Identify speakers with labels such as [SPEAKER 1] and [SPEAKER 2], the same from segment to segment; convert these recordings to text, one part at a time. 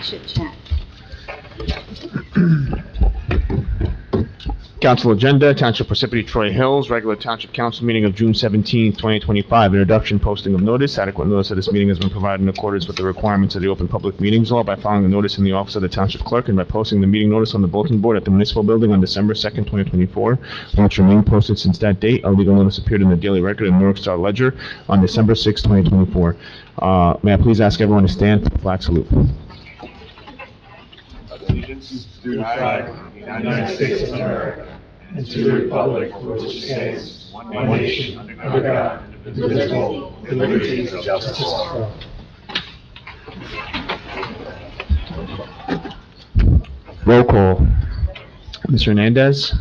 [SPEAKER 1] chit chat.
[SPEAKER 2] Council agenda, Township Parsippany-Troy Hills, regular Township Council meeting of June 17, 2025. Introduction, posting of notice. Adequate notice of this meeting has been provided in accordance with the requirements of the Open Public Meetings Law by filing the notice in the office of the Township Clerk and by posting the meeting notice on the bulletin board at the Municipal Building on December 2nd, 2024, which remained posted since that date. A legal notice appeared in the Daily Record and North Star Ledger on December 6, 2024. May I please ask everyone to stand for the flag salute?
[SPEAKER 3] Allegiance to the flag of the United States of America and to the republic for which it stands, one nation, under God, indivisible, with liberty and justice for all.
[SPEAKER 2] Roll call. Mr. Hernandez?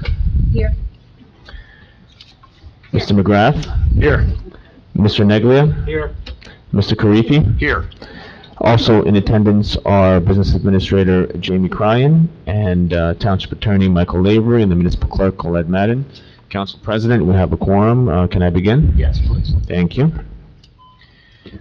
[SPEAKER 1] Here.
[SPEAKER 2] Mr. McGrath?
[SPEAKER 3] Here.
[SPEAKER 2] Mr. Neglia?
[SPEAKER 3] Here.
[SPEAKER 2] Mr. Karifi?
[SPEAKER 3] Here.
[SPEAKER 2] Also in attendance are Business Administrator Jamie Cryan and Township Attorney Michael Lavery and the Municipal Clerk Colette Madden. Council President, we have a quorum. Can I begin?
[SPEAKER 3] Yes, please.
[SPEAKER 2] Thank you.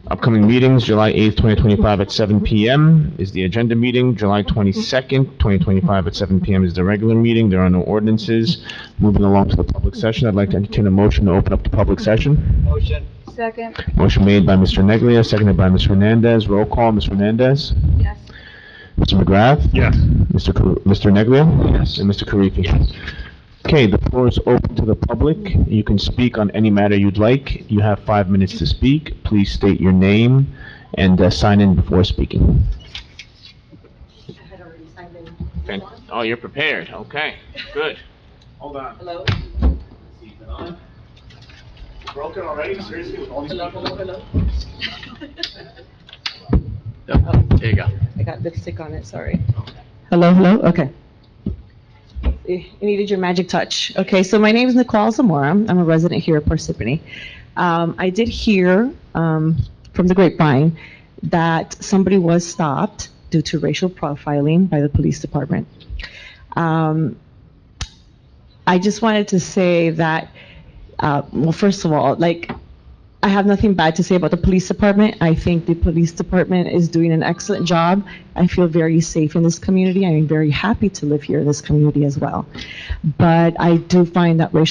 [SPEAKER 2] Upcoming meetings, July 8th, 2025 at 7 p.m. is the agenda meeting. July 22nd, 2025 at 7 p.m. is the regular meeting. There are no ordinances. Moving along to the public session, I'd like to entertain a motion to open up the public session.
[SPEAKER 3] Motion.
[SPEAKER 1] Second.
[SPEAKER 2] Motion made by Mr. Neglia, seconded by Mr. Hernandez. Roll call, Mr. Hernandez?
[SPEAKER 1] Yes.
[SPEAKER 2] Mr. McGrath?
[SPEAKER 3] Yes.
[SPEAKER 2] Mr. Neglia?
[SPEAKER 3] Yes.
[SPEAKER 2] And Mr. Karifi?
[SPEAKER 3] Yes.
[SPEAKER 2] Okay, the floor is open to the public. You can speak on any matter you'd like. You have 5 minutes to speak. Please state your name and sign in before speaking.
[SPEAKER 1] I had already signed in.
[SPEAKER 2] Oh, you're prepared. Okay, good.
[SPEAKER 3] Hold on.
[SPEAKER 1] Hello?
[SPEAKER 3] Broken already? Seriously? With all these people?
[SPEAKER 1] Hello?
[SPEAKER 4] There you go.
[SPEAKER 1] I got lipstick on it, sorry. Hello, okay. You needed your magic touch. Okay, so my name is Nicole Zamora. I'm a resident here at Parsippany. I did hear from the grapevine that somebody was stopped due to racial profiling by the police department. I just wanted to say that, well, first of all, I have nothing bad to say about the police department. I think the police department is doing an excellent job. I feel very safe in this community. I am very happy to live here in this community as well. But I do find that well,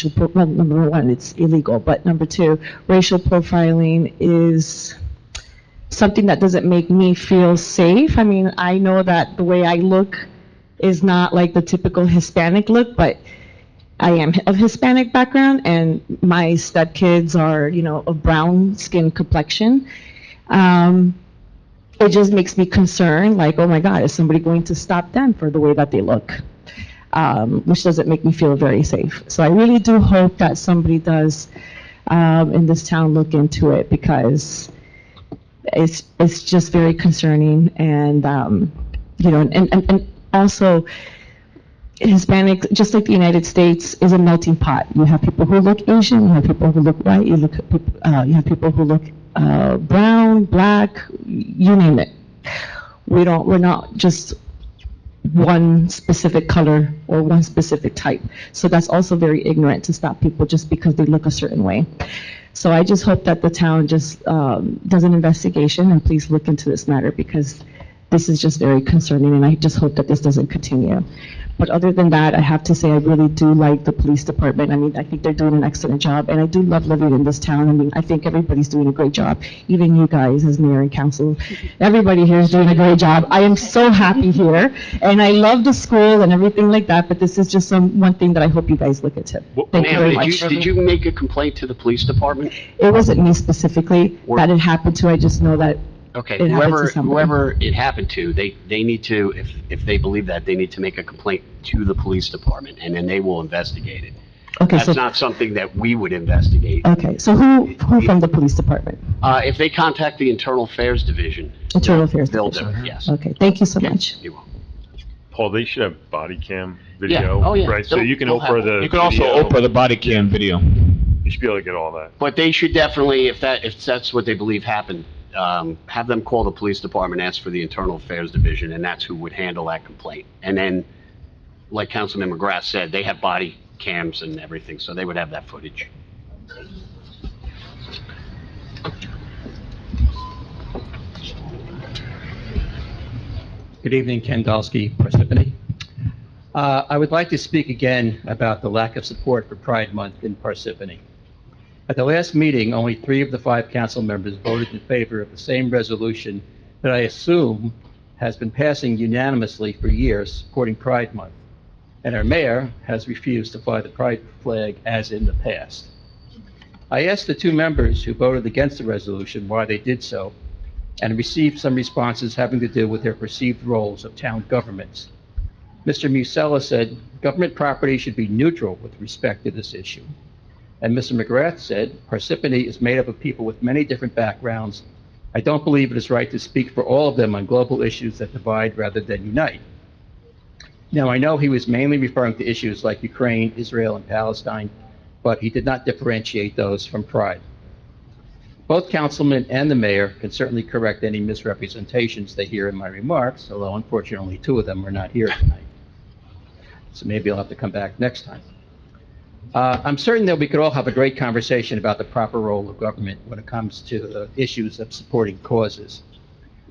[SPEAKER 1] number one, it's illegal. But number two, racial profiling is something that doesn't make me feel safe. I mean, I know that the way I look is not like the typical Hispanic look, but I am of Hispanic background, and my stepkids are, of brown skin complexion. It just makes me concerned, like, oh my God, is somebody going to stop them for the way that they look? Which doesn't make me feel very safe. So I really do hope that somebody does, in this town, look into it, because it's just very concerning, and, and also, Hispanic, just like the United States, is a melting pot. You have people who look Asian, you have people who look white, you have people who look brown, black, you name it. We're not just one specific color or one specific type. So that's also very ignorant to stop people just because they look a certain way. So I just hope that the town just does an investigation and please look into this matter, because this is just very concerning, and I just hope that this doesn't continue. But other than that, I have to say I really do like the police department. I mean, I think they're doing an excellent job, and I do love living in this town. I mean, I think everybody's doing a great job, even you guys as mayor and council. Everybody here is doing a great job. I am so happy here, and I love the school and everything like that, but this is just one thing that I hope you guys look into. Thank you very much.
[SPEAKER 4] Did you make a complaint to the police department?
[SPEAKER 1] It wasn't me specifically that it happened to. I just know that
[SPEAKER 4] Okay,
[SPEAKER 1] it happened to somebody.
[SPEAKER 4] whoever it happened to, they need to, if they believe that, they need to make a complaint to the police department, and then they will investigate it.
[SPEAKER 1] Okay,
[SPEAKER 4] That's
[SPEAKER 1] so,
[SPEAKER 4] not something that we would investigate.
[SPEAKER 1] okay, so who from the police department?
[SPEAKER 4] If they contact the Internal Affairs Division.
[SPEAKER 1] Internal Affairs
[SPEAKER 4] They'll do
[SPEAKER 1] Division.
[SPEAKER 4] it, yes.
[SPEAKER 1] Okay, thank you so
[SPEAKER 4] Okay,
[SPEAKER 1] much.
[SPEAKER 4] you're welcome.
[SPEAKER 5] Paul, they should have body cam
[SPEAKER 4] Yeah.
[SPEAKER 5] video,
[SPEAKER 4] Oh, yeah.
[SPEAKER 5] right? So you can
[SPEAKER 4] They'll
[SPEAKER 5] Oprah
[SPEAKER 4] have
[SPEAKER 5] the.
[SPEAKER 2] You can also
[SPEAKER 5] video.
[SPEAKER 2] Oprah the body cam video.
[SPEAKER 5] You should be able to get all that.
[SPEAKER 4] But they should definitely, if that's what they believe happened, have them call the police department, ask for the Internal Affairs Division, and that's who would handle that complaint. And then, like Councilman McGrath said, they have body cams and everything, so they would have that footage.
[SPEAKER 6] Good evening, Ken Dolsky, Parsippany. I would like to speak again about the lack of support for Pride Month in Parsippany. At the last meeting, only 3 of the 5 council members voted in favor of the same resolution that I assume has been passing unanimously for years supporting Pride Month. And our mayor has refused to fly the Pride flag as in the past. I asked the 2 members who voted against the resolution why they did so, and received some responses having to do with their perceived roles of town governments. Mr. Musella said government property should be neutral with respect to this issue. And Mr. McGrath said Parsippany is made up of people with many different backgrounds. I don't believe it is right to speak for all of them on global issues that divide rather than unite. Now, I know he was mainly referring to issues like Ukraine, Israel, and Palestine, but he did not differentiate those from Pride. Both councilmen and the mayor can certainly correct any misrepresentations they hear in my remarks, although unfortunately 2 of them are not here tonight. So maybe I'll have to come back next time. I'm certain that we could all have a great conversation about the proper role of government when it comes to the issues of supporting causes.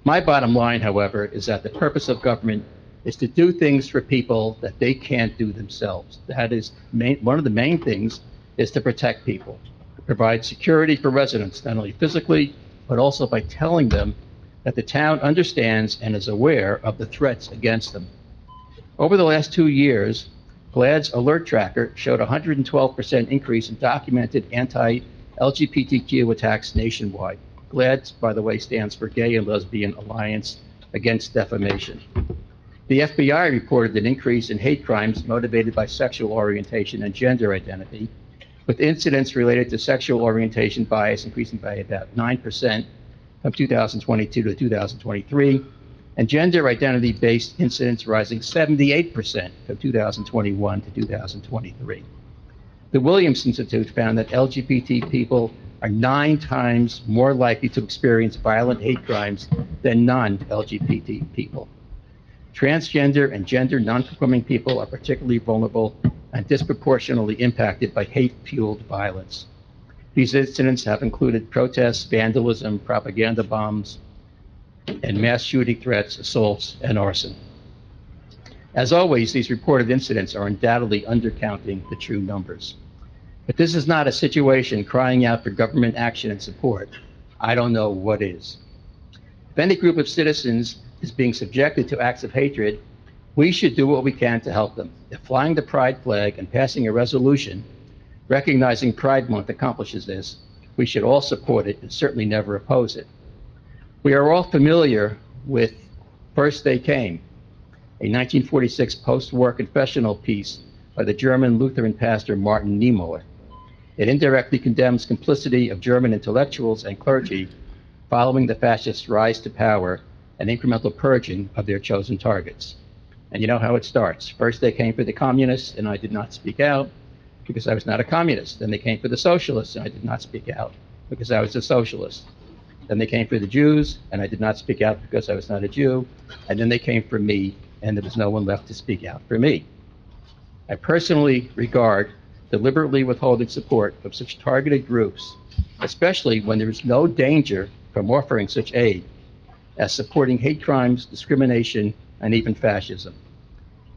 [SPEAKER 6] My bottom line, however, is that the purpose of government is to do things for people that they can't do themselves. That is, one of the main things is to protect people. Provide security for residents, not only physically, but also by telling them that the town understands and is aware of the threats against them. Over the last 2 years, GLAD's alert tracker showed a 112% increase in documented anti-LGBTQ attacks nationwide. GLAD, by the way, stands for Gay and Lesbian Alliance Against Defamation. The FBI reported an increase in hate crimes motivated by sexual orientation and gender identity, with incidents related to sexual orientation bias increasing by about 9% from 2022 to 2023, and gender identity-based incidents rising 78% from 2021 to 2023. The Williams Institute found that LGBT people are 9 times more likely to experience violent hate crimes than non-LGBT people. Transgender and gender non-conforming people are particularly vulnerable and disproportionately impacted by hate-fueled violence. These incidents have included protests, vandalism, propaganda bombs, and mass shooting threats, assaults, and arson. As always, these reported incidents are undoubtedly undercounting the true numbers. But this is not a situation crying out for government action and support. I don't know what is. If any group of citizens is being subjected to acts of hatred, we should do what we can to help them. If flying the Pride flag and passing a resolution recognizing Pride Month accomplishes this, we should all support it and certainly never oppose it. We are all familiar with First They Came, a 1946 post-war confessional piece by the German Lutheran pastor Martin Niemöller. It indirectly condemns complicity of German intellectuals and clergy following the fascists' rise to power and incremental purging of their chosen targets. And you know how it starts. First they came for the communists, and I did not speak out because I was not a communist. Then they came for the socialists, and I did not speak out because I was a socialist. Then they came for the Jews, and I did not speak out because I was not a Jew. And then they came for me, and there was no one left to speak out for me. I personally regard deliberately withholding support of such targeted groups, especially when there is no danger from offering such aid, as supporting hate crimes, discrimination, and even fascism.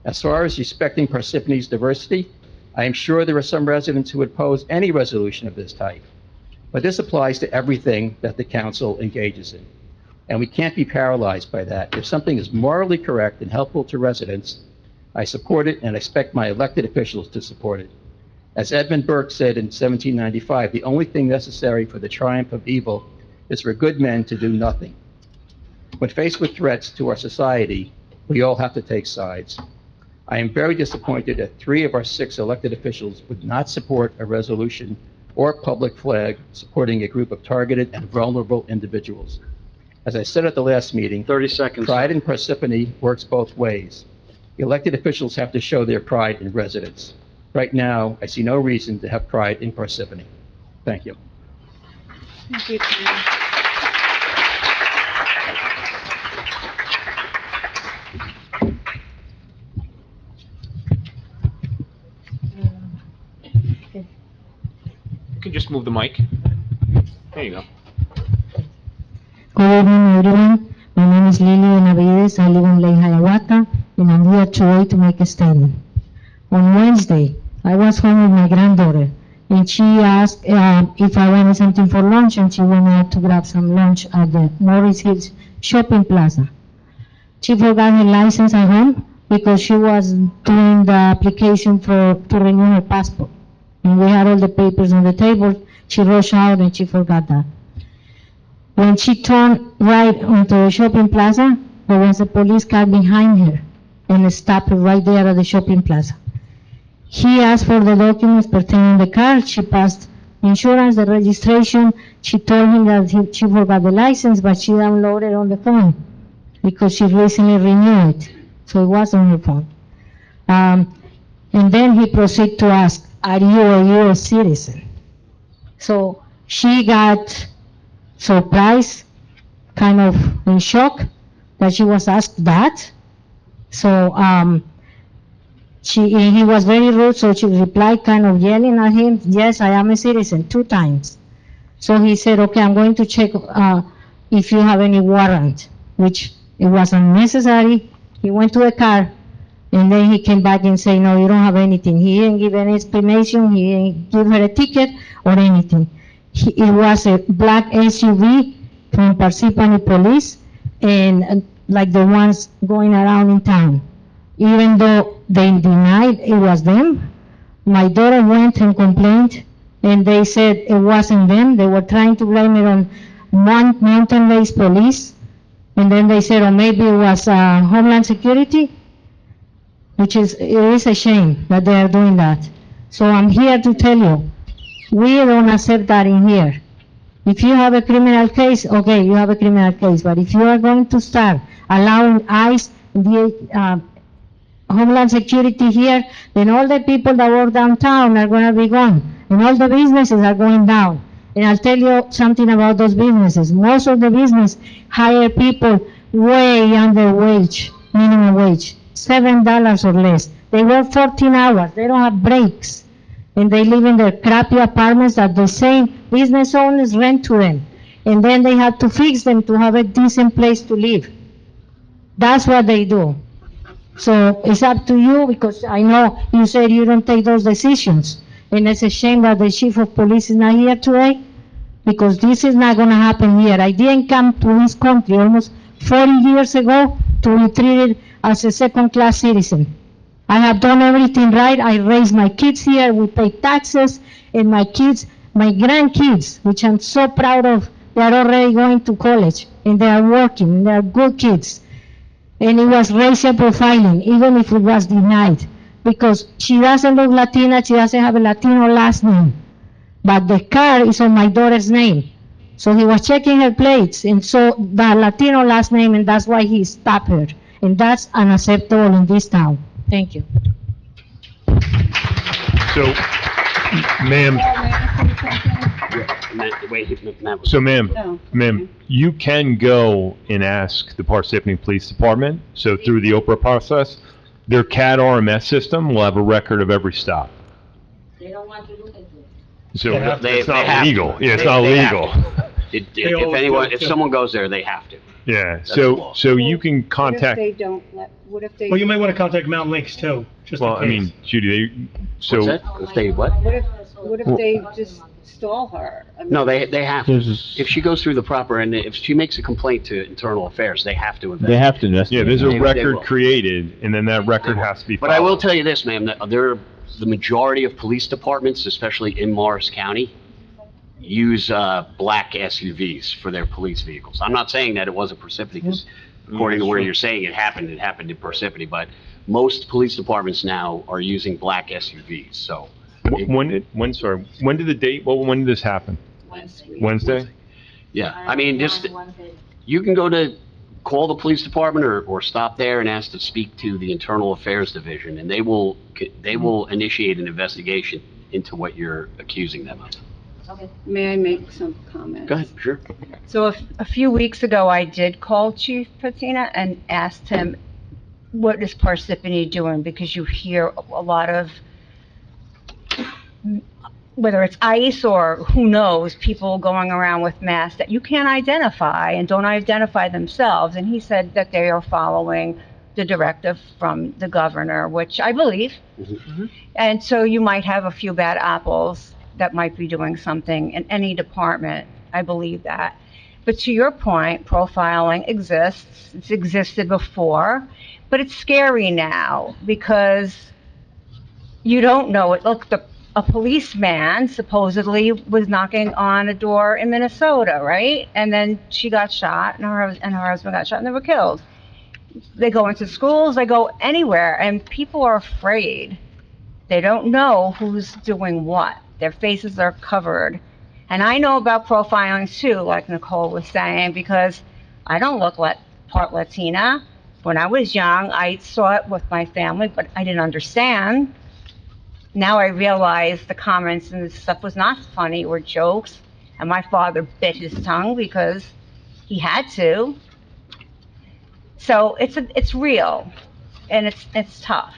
[SPEAKER 6] As far as respecting Parsippany's diversity, I am sure there are some residents who would oppose any resolution of this type. But this applies to everything that the council engages in. And we can't be paralyzed by that. If something is morally correct and helpful to residents, I support it and expect my elected officials to support it. As Edmund Burke said in 1795, the only thing necessary for the triumph of evil is for good men to do nothing. When faced with threats to our society, we all have to take sides. I am very disappointed that 3 of our 6 elected officials would not support a resolution or public flag supporting a group of targeted and vulnerable individuals. As I said at the last meeting,
[SPEAKER 4] 30 seconds.
[SPEAKER 6] Pride in Parsippany works both ways. The elected officials have to show their pride in residents. Right now, I see no reason to have pride in Parsippany. Thank you.
[SPEAKER 1] Thank you.
[SPEAKER 2] You can just move the mic. There you go.
[SPEAKER 7] Good evening, everyone. My name is is Lily Benavides. I live in Lake Hiawatha, and I'm here today to make a statement. On Wednesday, I was home with my granddaughter, and she asked if I wanted something for lunch, and she went out to grab some lunch at the Morris Hills Shopping Plaza. She forgot her license at home because she was doing the application to renew her passport. And we had all the papers on the table. She rushed out and she forgot that. When she turned right onto the shopping plaza, there was a police car behind her and stopped her right there at the shopping plaza. He asked for the documents pertaining to the car. She passed insurance, the registration. She told him that she forgot the license, but she downloaded it on the phone because she recently renewed it. So it was on her phone. And then he proceeded to ask, are you a U.S. citizen? So she got surprised, kind of in shock that she was asked that. So he was very rude, so she replied kind of yelling at him, yes, I am a citizen, 2 times. So he said, okay, I'm going to check if you have any warrant, which it was unnecessary. He went to the car, and then he came back and said, no, you don't have anything. He didn't give any explanation. He didn't give her a ticket or anything. It was a black SUV from Parsippany Police, and like the ones going around in town. Even though they denied it was them, my daughter went and complained, and they said it wasn't them. They were trying to blame it on mountain-based police, and then they said, oh, maybe it was Homeland Security, it is a shame that they are doing that. So I'm here to tell you, we don't accept that in here. If you have a criminal case, okay, you have a criminal case, but if you are going to start allowing ICE, the Homeland Security here, then all the people that work downtown are going to be gone, and all the businesses are going down. And I'll tell you something about those businesses. Most of the business hire people way under minimum wage, $7 or less. They work 14 hours. They don't have breaks. And they live in their crappy apartments that the same business owners rent to them. And then they have to fix them to have a decent place to live. That's what they do. So it's up to you, because I know you said you don't take those decisions. And it's a shame that the chief of police is not here today, because this is not going to happen here. I didn't come to this country almost 40 years ago to be treated as a second-class citizen. I have done everything right. I raised my kids here. We pay taxes, and my kids, my grandkids, which I'm so proud of, they are already going to college, and they are working, and they are good kids. And it was racial profiling, even if it was denied, because she doesn't look Latina, she doesn't have a Latino last name, but the car is on my daughter's name. So he was checking her plates, and so the Latino last name, and that's why he stopped her. And that's unacceptable in this town. Thank you.
[SPEAKER 5] So, ma'am, ma'am, you can go and ask the Parsippany Police Department. So through the Oprah process, their CAD RMS system will have a record of every stop.
[SPEAKER 7] They don't want to look into it.
[SPEAKER 5] So it's
[SPEAKER 4] they
[SPEAKER 5] not legal. Yeah, it's not legal.
[SPEAKER 4] If someone goes there, they have to.
[SPEAKER 5] Yeah, so you can contact.
[SPEAKER 8] What if they?
[SPEAKER 3] Well, you might want to contact Mountain Lakes too, just in
[SPEAKER 5] Well,
[SPEAKER 3] case.
[SPEAKER 5] I mean, Judy, so.
[SPEAKER 4] What's that? If they what?
[SPEAKER 8] What if they just stall her? I mean,
[SPEAKER 4] No, they have to. If she goes through the proper, and if she makes a complaint to Internal Affairs, they have to investigate.
[SPEAKER 2] They have to investigate.
[SPEAKER 5] Yeah, there's a
[SPEAKER 4] They
[SPEAKER 5] record
[SPEAKER 4] will.
[SPEAKER 5] created, and then that record has to be
[SPEAKER 4] But
[SPEAKER 5] followed.
[SPEAKER 4] I will tell you this, ma'am, that the majority of police departments, especially in Morris County, use black SUVs for their police vehicles. I'm not saying that it wasn't Parsippany, because according to where you're saying it happened in Parsippany, but most police departments now are using black SUVs, so.
[SPEAKER 5] When did this happen? Wednesday?
[SPEAKER 4] Yeah, I mean, just, you can call the police department or stop there and ask to speak to the Internal Affairs Division, and they will initiate an investigation into what you're accusing them of.
[SPEAKER 8] May I make some comments?
[SPEAKER 4] Go ahead, sure.
[SPEAKER 8] So a few weeks ago, I did call Chief Patina and asked him, what is Parsippany doing? Because you hear a lot of whether it's ICE or who knows, people going around with masks that you can't identify and don't identify themselves. And he said that they are following the directive from the governor, which I believe. And so you might have a few bad apples that might be doing something in any department. I believe that. But to your point, profiling exists. It's existed before, but it's scary now because you don't know it. Look, a policeman supposedly was knocking on a door in Minnesota, right? And then she got shot, and her husband got shot, and they were killed. They go into schools, they go anywhere, and people are afraid. They don't know who's doing what. Their faces are covered. And I know about profiling too, like Nicole was saying, because I don't look like part Latina. When I was young, I saw it with my family, but I didn't understand. Now I realize the comments and stuff was not funny or jokes, and my father bit his tongue because he had to. So it's real, and it's tough,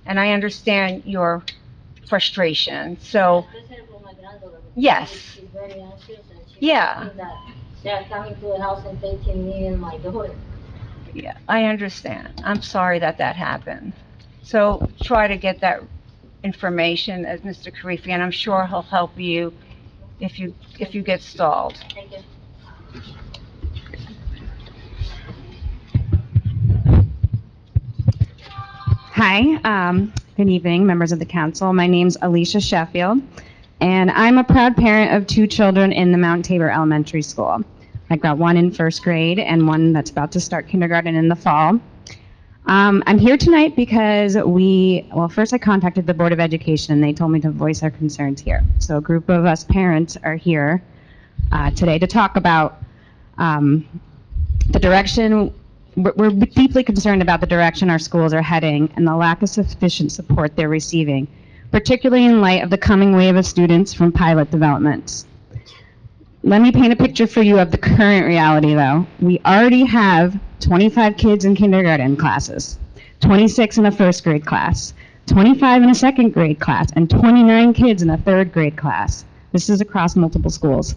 [SPEAKER 8] and I understand your frustration. So yes,
[SPEAKER 9] she's very anxious, and she's
[SPEAKER 8] yeah,
[SPEAKER 9] thinking that they're coming to the house and taking me and my daughter.
[SPEAKER 8] yeah, I understand. I'm sorry that happened. So try to get that information as Mr. Karifi, and I'm sure he'll help you if you get stalled.
[SPEAKER 9] Thank you.
[SPEAKER 10] Hi, good evening, members of the council. My name's Alicia Sheffield, and I'm a proud parent of 2 children in the Mount Tabor Elementary School. I've got one in 1st grade and one that's about to start kindergarten in the fall. I'm here tonight because first I contacted the Board of Education, and they told me to voice our concerns here. So a group of us parents are here today to talk about the direction. We're deeply concerned about the direction our schools are heading and the lack of sufficient support they're receiving, particularly in light of the coming wave of students from pilot developments. Let me paint a picture for you of the current reality, though. We already have 25 kids in kindergarten classes, 26 in a 1st grade class, 25 in a 2nd grade class, and 29 kids in a 3rd grade class. This is across multiple schools.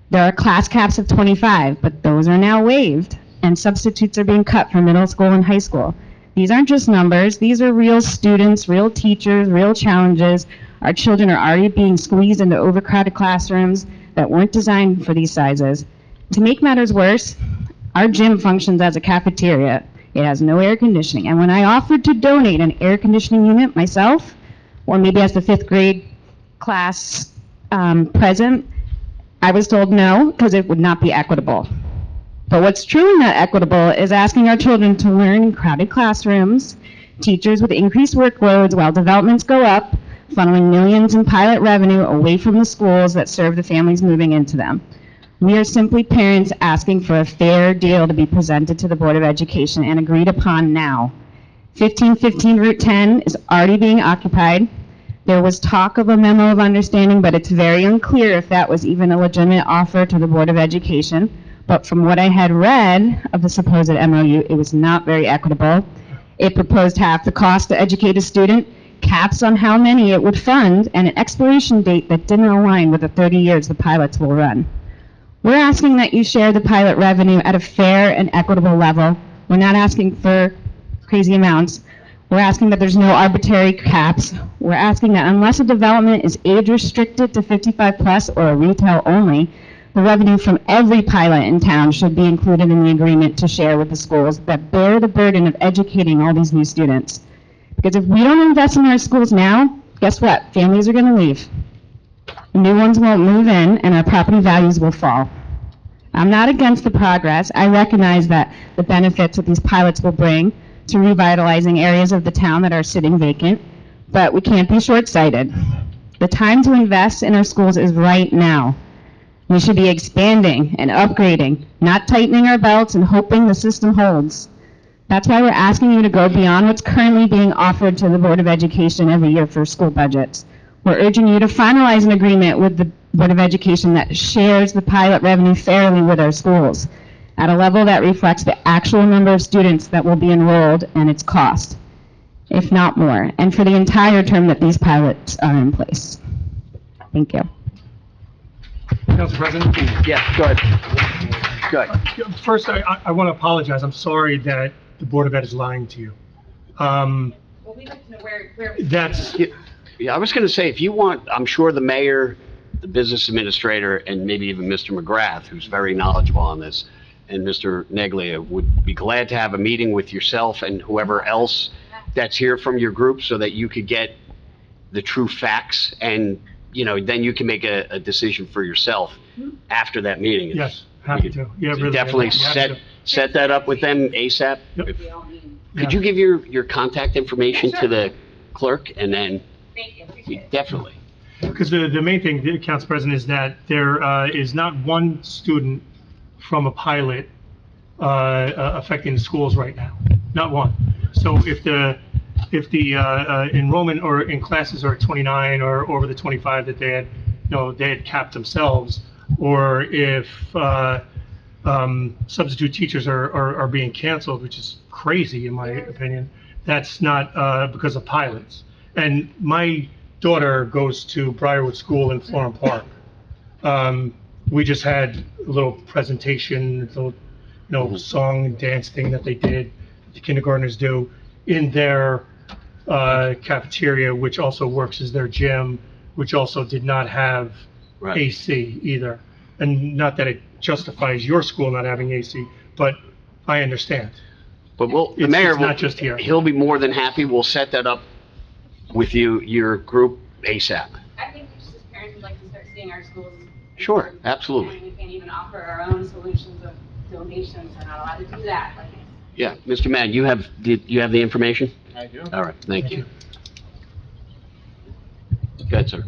[SPEAKER 10] There are class caps of 25, but those are now waived, and substitutes are being cut for middle school and high school. These aren't just numbers. These are real students, real teachers, real challenges. Our children are already being squeezed into overcrowded classrooms that weren't designed for these sizes. To make matters worse, our gym functions as a cafeteria. It has no air conditioning. And when I offered to donate an air conditioning unit myself, or maybe as the 5th grade class present, I was told no, because it would not be equitable. But what's truly not equitable is asking our children to learn in crowded classrooms, teachers with increased workloads while developments go up, funneling millions in pilot revenue away from the schools that serve the families moving into them. We are simply parents asking for a fair deal to be presented to the Board of Education and agreed upon now. 1515 Route 10 is already being occupied. There was talk of a memo of understanding, but it's very unclear if that was even a legitimate offer to the Board of Education. But from what I had read of the supposed MOU, it was not very equitable. It proposed half the cost to educate a student, caps on how many it would fund, and an expiration date that didn't align with the 30 years the pilots will run. We're asking that you share the pilot revenue at a fair and equitable level. We're not asking for crazy amounts. We're asking that there's no arbitrary caps. We're asking that unless a development is age restricted to 55 plus or a retail only, the revenue from every pilot in town should be included in the agreement to share with the schools that bear the burden of educating all these new students. Because if we don't invest in our schools now, guess what? Families are going to leave. New ones won't move in, and our property values will fall. I'm not against the progress. I recognize that the benefits that these pilots will bring to revitalizing areas of the town that are sitting vacant, but we can't be short-sighted. The time to invest in our schools is right now. We should be expanding and upgrading, not tightening our belts and hoping the system holds. That's why we're asking you to go beyond what's currently being offered to the Board of Education every year for school budgets. We're urging you to finalize an agreement with the Board of Education that shares the pilot revenue fairly with our schools at a level that reflects the actual number of students that will be enrolled and its cost, if not more, and for the entire term that these pilots are in place. Thank you.
[SPEAKER 11] Council President?
[SPEAKER 4] Yeah, go ahead. Go ahead.
[SPEAKER 11] First, I want to apologize. I'm sorry that the Board of Ed is lying to you.
[SPEAKER 10] Well, we'd like to know where.
[SPEAKER 11] That's,
[SPEAKER 4] Yeah, I was going to say, if you want, I'm sure the mayor, the business administrator, and maybe even Mr. McGrath, who's very knowledgeable on this, and Mr. Neglia would be glad to have a meeting with yourself and whoever else that's here from your group so that you could get the true facts and, then you can make a decision for yourself after that meeting.
[SPEAKER 11] yes, happy to. Yeah, really.
[SPEAKER 4] Definitely
[SPEAKER 11] happy to.
[SPEAKER 4] set that up with them ASAP.
[SPEAKER 11] Yep.
[SPEAKER 4] Could you give your contact information to the clerk and then?
[SPEAKER 10] Thank you. Appreciate it.
[SPEAKER 4] Definitely.
[SPEAKER 11] Because the main thing, Council President, is that there is not one student from a pilot affecting the schools right now. Not one. So if the enrollment or in classes are at 29 or over the 25 that they had capped themselves, or if substitute teachers are being canceled, which is crazy in my opinion, that's not because of pilots. And my daughter goes to Briarwood School in Florham Park. We just had a little presentation, a little, song and dance thing that they did, the kindergartners do, in their cafeteria, which also works as their gym, which also did not have AC either. And not that it justifies your school not having AC, but I understand.
[SPEAKER 4] But the mayor,
[SPEAKER 11] it's not just here.
[SPEAKER 4] He'll be more than happy. We'll set that up with your group ASAP.
[SPEAKER 10] I think we just as parents would like to start seeing our schools.
[SPEAKER 4] Sure, absolutely.
[SPEAKER 10] And we can even offer our own solutions of donations. We're not allowed to do that.
[SPEAKER 4] Yeah, Mr. Mann, you have the information?
[SPEAKER 3] I do.
[SPEAKER 4] All right, thank you. Go ahead, sir.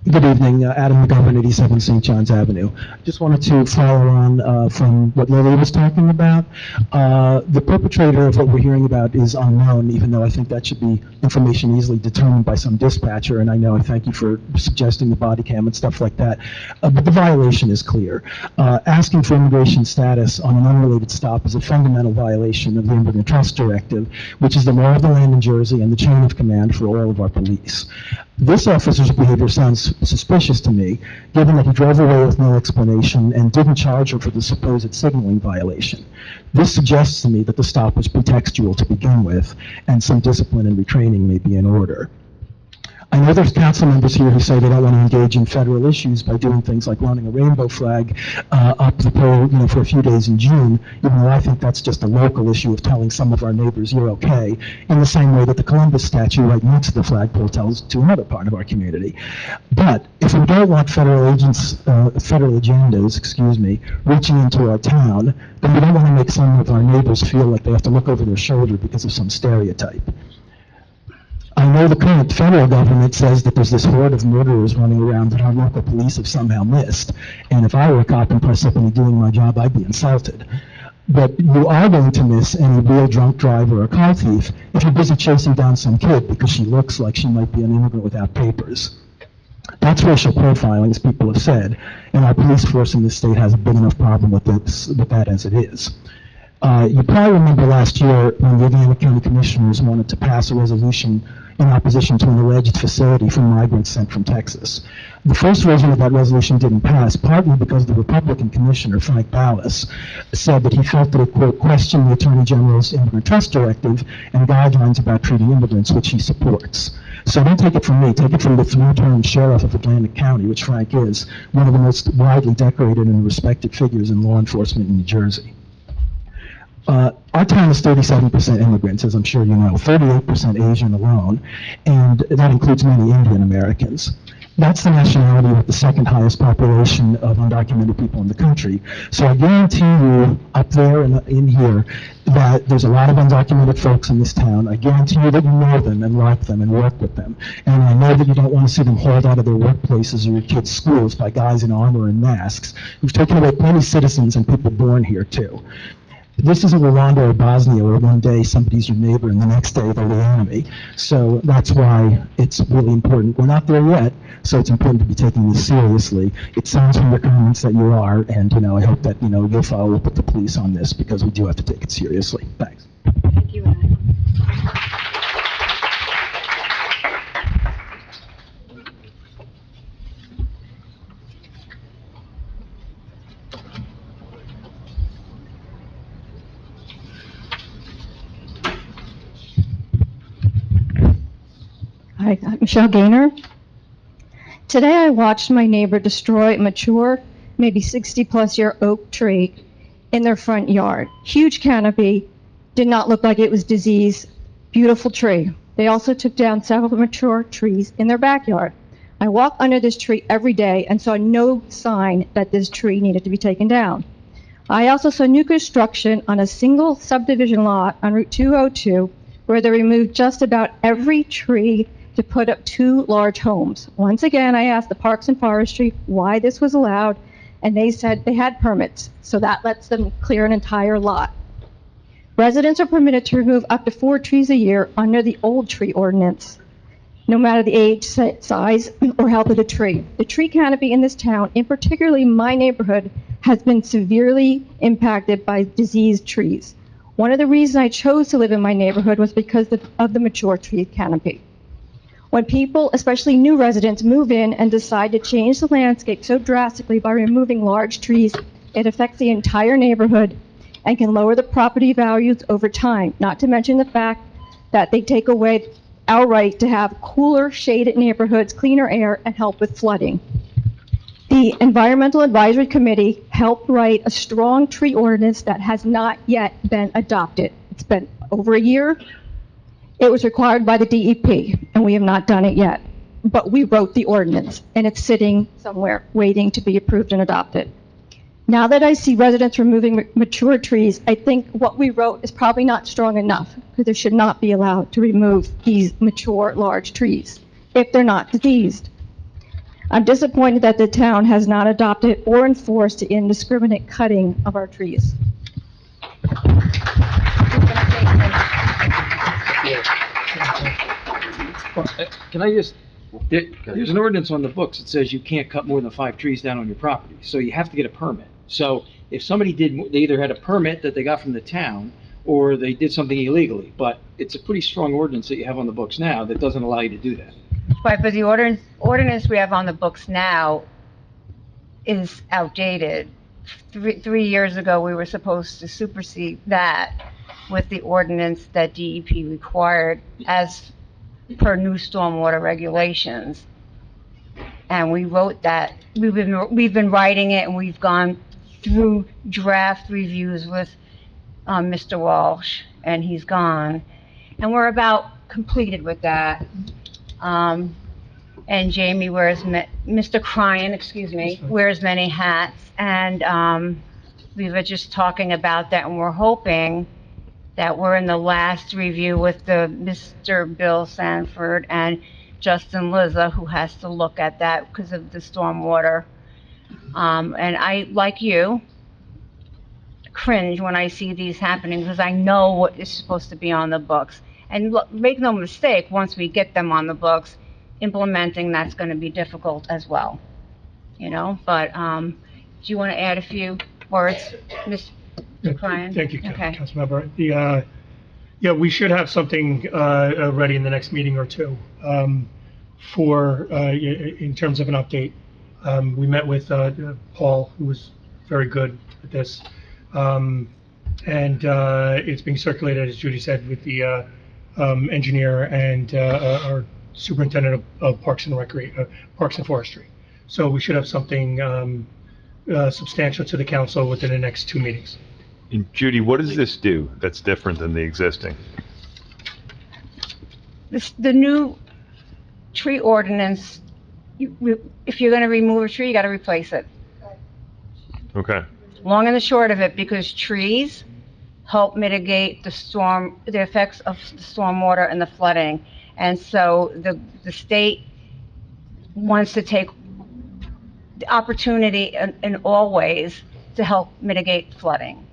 [SPEAKER 12] Good evening, Adam McGovern, 87 St. John's Avenue. Just wanted to follow on from what Lily was talking about. The perpetrator of what we're hearing about is unknown, even though I think that should be information easily determined by some dispatcher, and I thank you for suggesting the body cam and stuff like that. But the violation is clear. Asking for immigration status on an unrelated stop is a fundamental violation of the Immigrant Trust Directive, which is the law of the land in Jersey and the chain of command for all of our police. This officer's behavior sounds suspicious to me, given that he drove away with no explanation and didn't charge her for the supposed signaling violation. This suggests to me that the stop was pretextual to begin with, and some discipline and retraining may be in order. I know there's council members here who say they don't want to engage in federal issues by doing things like running a rainbow flag up the pole, for a few days in June, even though I think that's just a local issue of telling some of our neighbors you're okay, in the same way that the Columbus statue right next to the flagpole tells to another part of our community. But if we don't want federal agendas, reaching into our town, then we don't want to make some of our neighbors feel like they have to look over their shoulder because of some stereotype. I know the current federal government says that there's this horde of murderers running around that our local police have somehow missed. And if I were a cop in Parsippany doing my job, I'd be insulted. But you are going to miss any real drunk driver or car thief if you're busy chasing down some kid because she looks like she might be an immigrant without papers. That's racial profiling, as people have said, and our police force in this state has a big enough problem with that as it is. You probably remember last year when the Indiana County Commissioners wanted to pass a resolution in opposition to an alleged facility for migrants sent from Texas. The first version of that resolution didn't pass, partly because the Republican Commissioner, Frank Ballas, said that he felt that it, quote, questioned the Attorney General's Immigrant Trust Directive and guidelines about treating immigrants, which he supports. So don't take it from me, take it from the three-term sheriff of Atlantic County, which Frank is, one of the most widely decorated and respected figures in law enforcement in New Jersey. Our town is 37% immigrants, as I'm sure you know, 38% Asian alone, and that includes many Indian Americans. That's the nationality with the second highest population of undocumented people in the country. So I guarantee you up there and in here that there's a lot of undocumented folks in this town. I guarantee you that you know them and like them and work with them. And I know that you don't want to see them hauled out of their workplaces or your kids' schools by guys in armor and masks who've taken away plenty of citizens and people born here too. This isn't Rwanda or Bosnia where one day somebody's your neighbor and the next day they're the enemy. So that's why it's really important. We're not there yet, so it's important to be taking this seriously. It sounds from your comments that you are, and I hope that you'll follow up with the police on this because we do have to take it seriously. Thanks.
[SPEAKER 10] Thank you, Ryan.
[SPEAKER 13] Hi, I'm Michelle Gaynor. Today I watched my neighbor destroy a mature, maybe 60-plus year oak tree in their front yard. Huge canopy, did not look like it was diseased, beautiful tree. They also took down several mature trees in their backyard. I walk under this tree every day and saw no sign that this tree needed to be taken down. I also saw new construction on a single subdivision lot on Route 202 where they removed just about every tree to put up 2 large homes. Once again, I asked the Parks and Forestry why this was allowed, and they said they had permits, so that lets them clear an entire lot. Residents are permitted to remove up to 4 trees a year under the old tree ordinance, no matter the age, size, or health of the tree. The tree canopy in this town, in particularly my neighborhood, has been severely impacted by diseased trees. One of the reasons I chose to live in my neighborhood was because of the mature tree canopy. When people, especially new residents, move in and decide to change the landscape so drastically by removing large trees, it affects the entire neighborhood and can lower the property values over time, not to mention the fact that they take away our right to have cooler, shaded neighborhoods, cleaner air, and help with flooding. The Environmental Advisory Committee helped write a strong tree ordinance that has not yet been adopted. It's been over a year. It was required by the DEP, and we have not done it yet. But we wrote the ordinance, and it's sitting somewhere waiting to be approved and adopted. Now that I see residents removing mature trees, I think what we wrote is probably not strong enough, because they should not be allowed to remove these mature, large trees if they're not diseased. I'm disappointed that the town has not adopted or enforced the indiscriminate cutting of our trees.
[SPEAKER 14] Can I just, there's an ordinance on the books that says you can't cut more than 5 trees down on your property, so you have to get a permit. So if somebody they either had a permit that they got from the town, or they did something illegally, but it's a pretty strong ordinance that you have on the books now that doesn't allow you to do that.
[SPEAKER 8] Right, but the ordinance we have on the books now is outdated. 3 years ago, we were supposed to supersede that with the ordinance that DEP required as per new stormwater regulations. And we wrote that, we've been writing it, and we've gone through draft reviews with Mr. Walsh, and he's gone. And we're about completed with that. And Jamie wears, Mr. Cryan, excuse me, wears many hats. And we were just talking about that, and we're hoping that we're in the last review with the Mr. Bill Sanford and Justin Lizza, who has to look at that because of the stormwater. And I, like you, cringe when I see these happening because I know what is supposed to be on the books. And look, make no mistake, once we get them on the books, implementing that's going to be difficult as well, you know. But do you want to add a few words, Mr. Cryan?
[SPEAKER 11] Thank you,
[SPEAKER 8] Okay.
[SPEAKER 11] Councilmember. Yeah, we should have something ready in the next meeting or two for in terms of an update. We met with Paul, who was very good at this, and it's being circulated, as Judy said, with the engineer and our superintendent of Parks and Forestry. So we should have something substantial to the council within the next 2 meetings.
[SPEAKER 5] And Judy, what does this do that's different than the existing?
[SPEAKER 8] The new tree ordinance, if you're going to remove a tree, you got to replace it.
[SPEAKER 5] Okay.
[SPEAKER 8] Long and the short of it, because trees help mitigate the effects of the stormwater and the flooding. And so the state wants to take the opportunity in all ways to help mitigate flooding.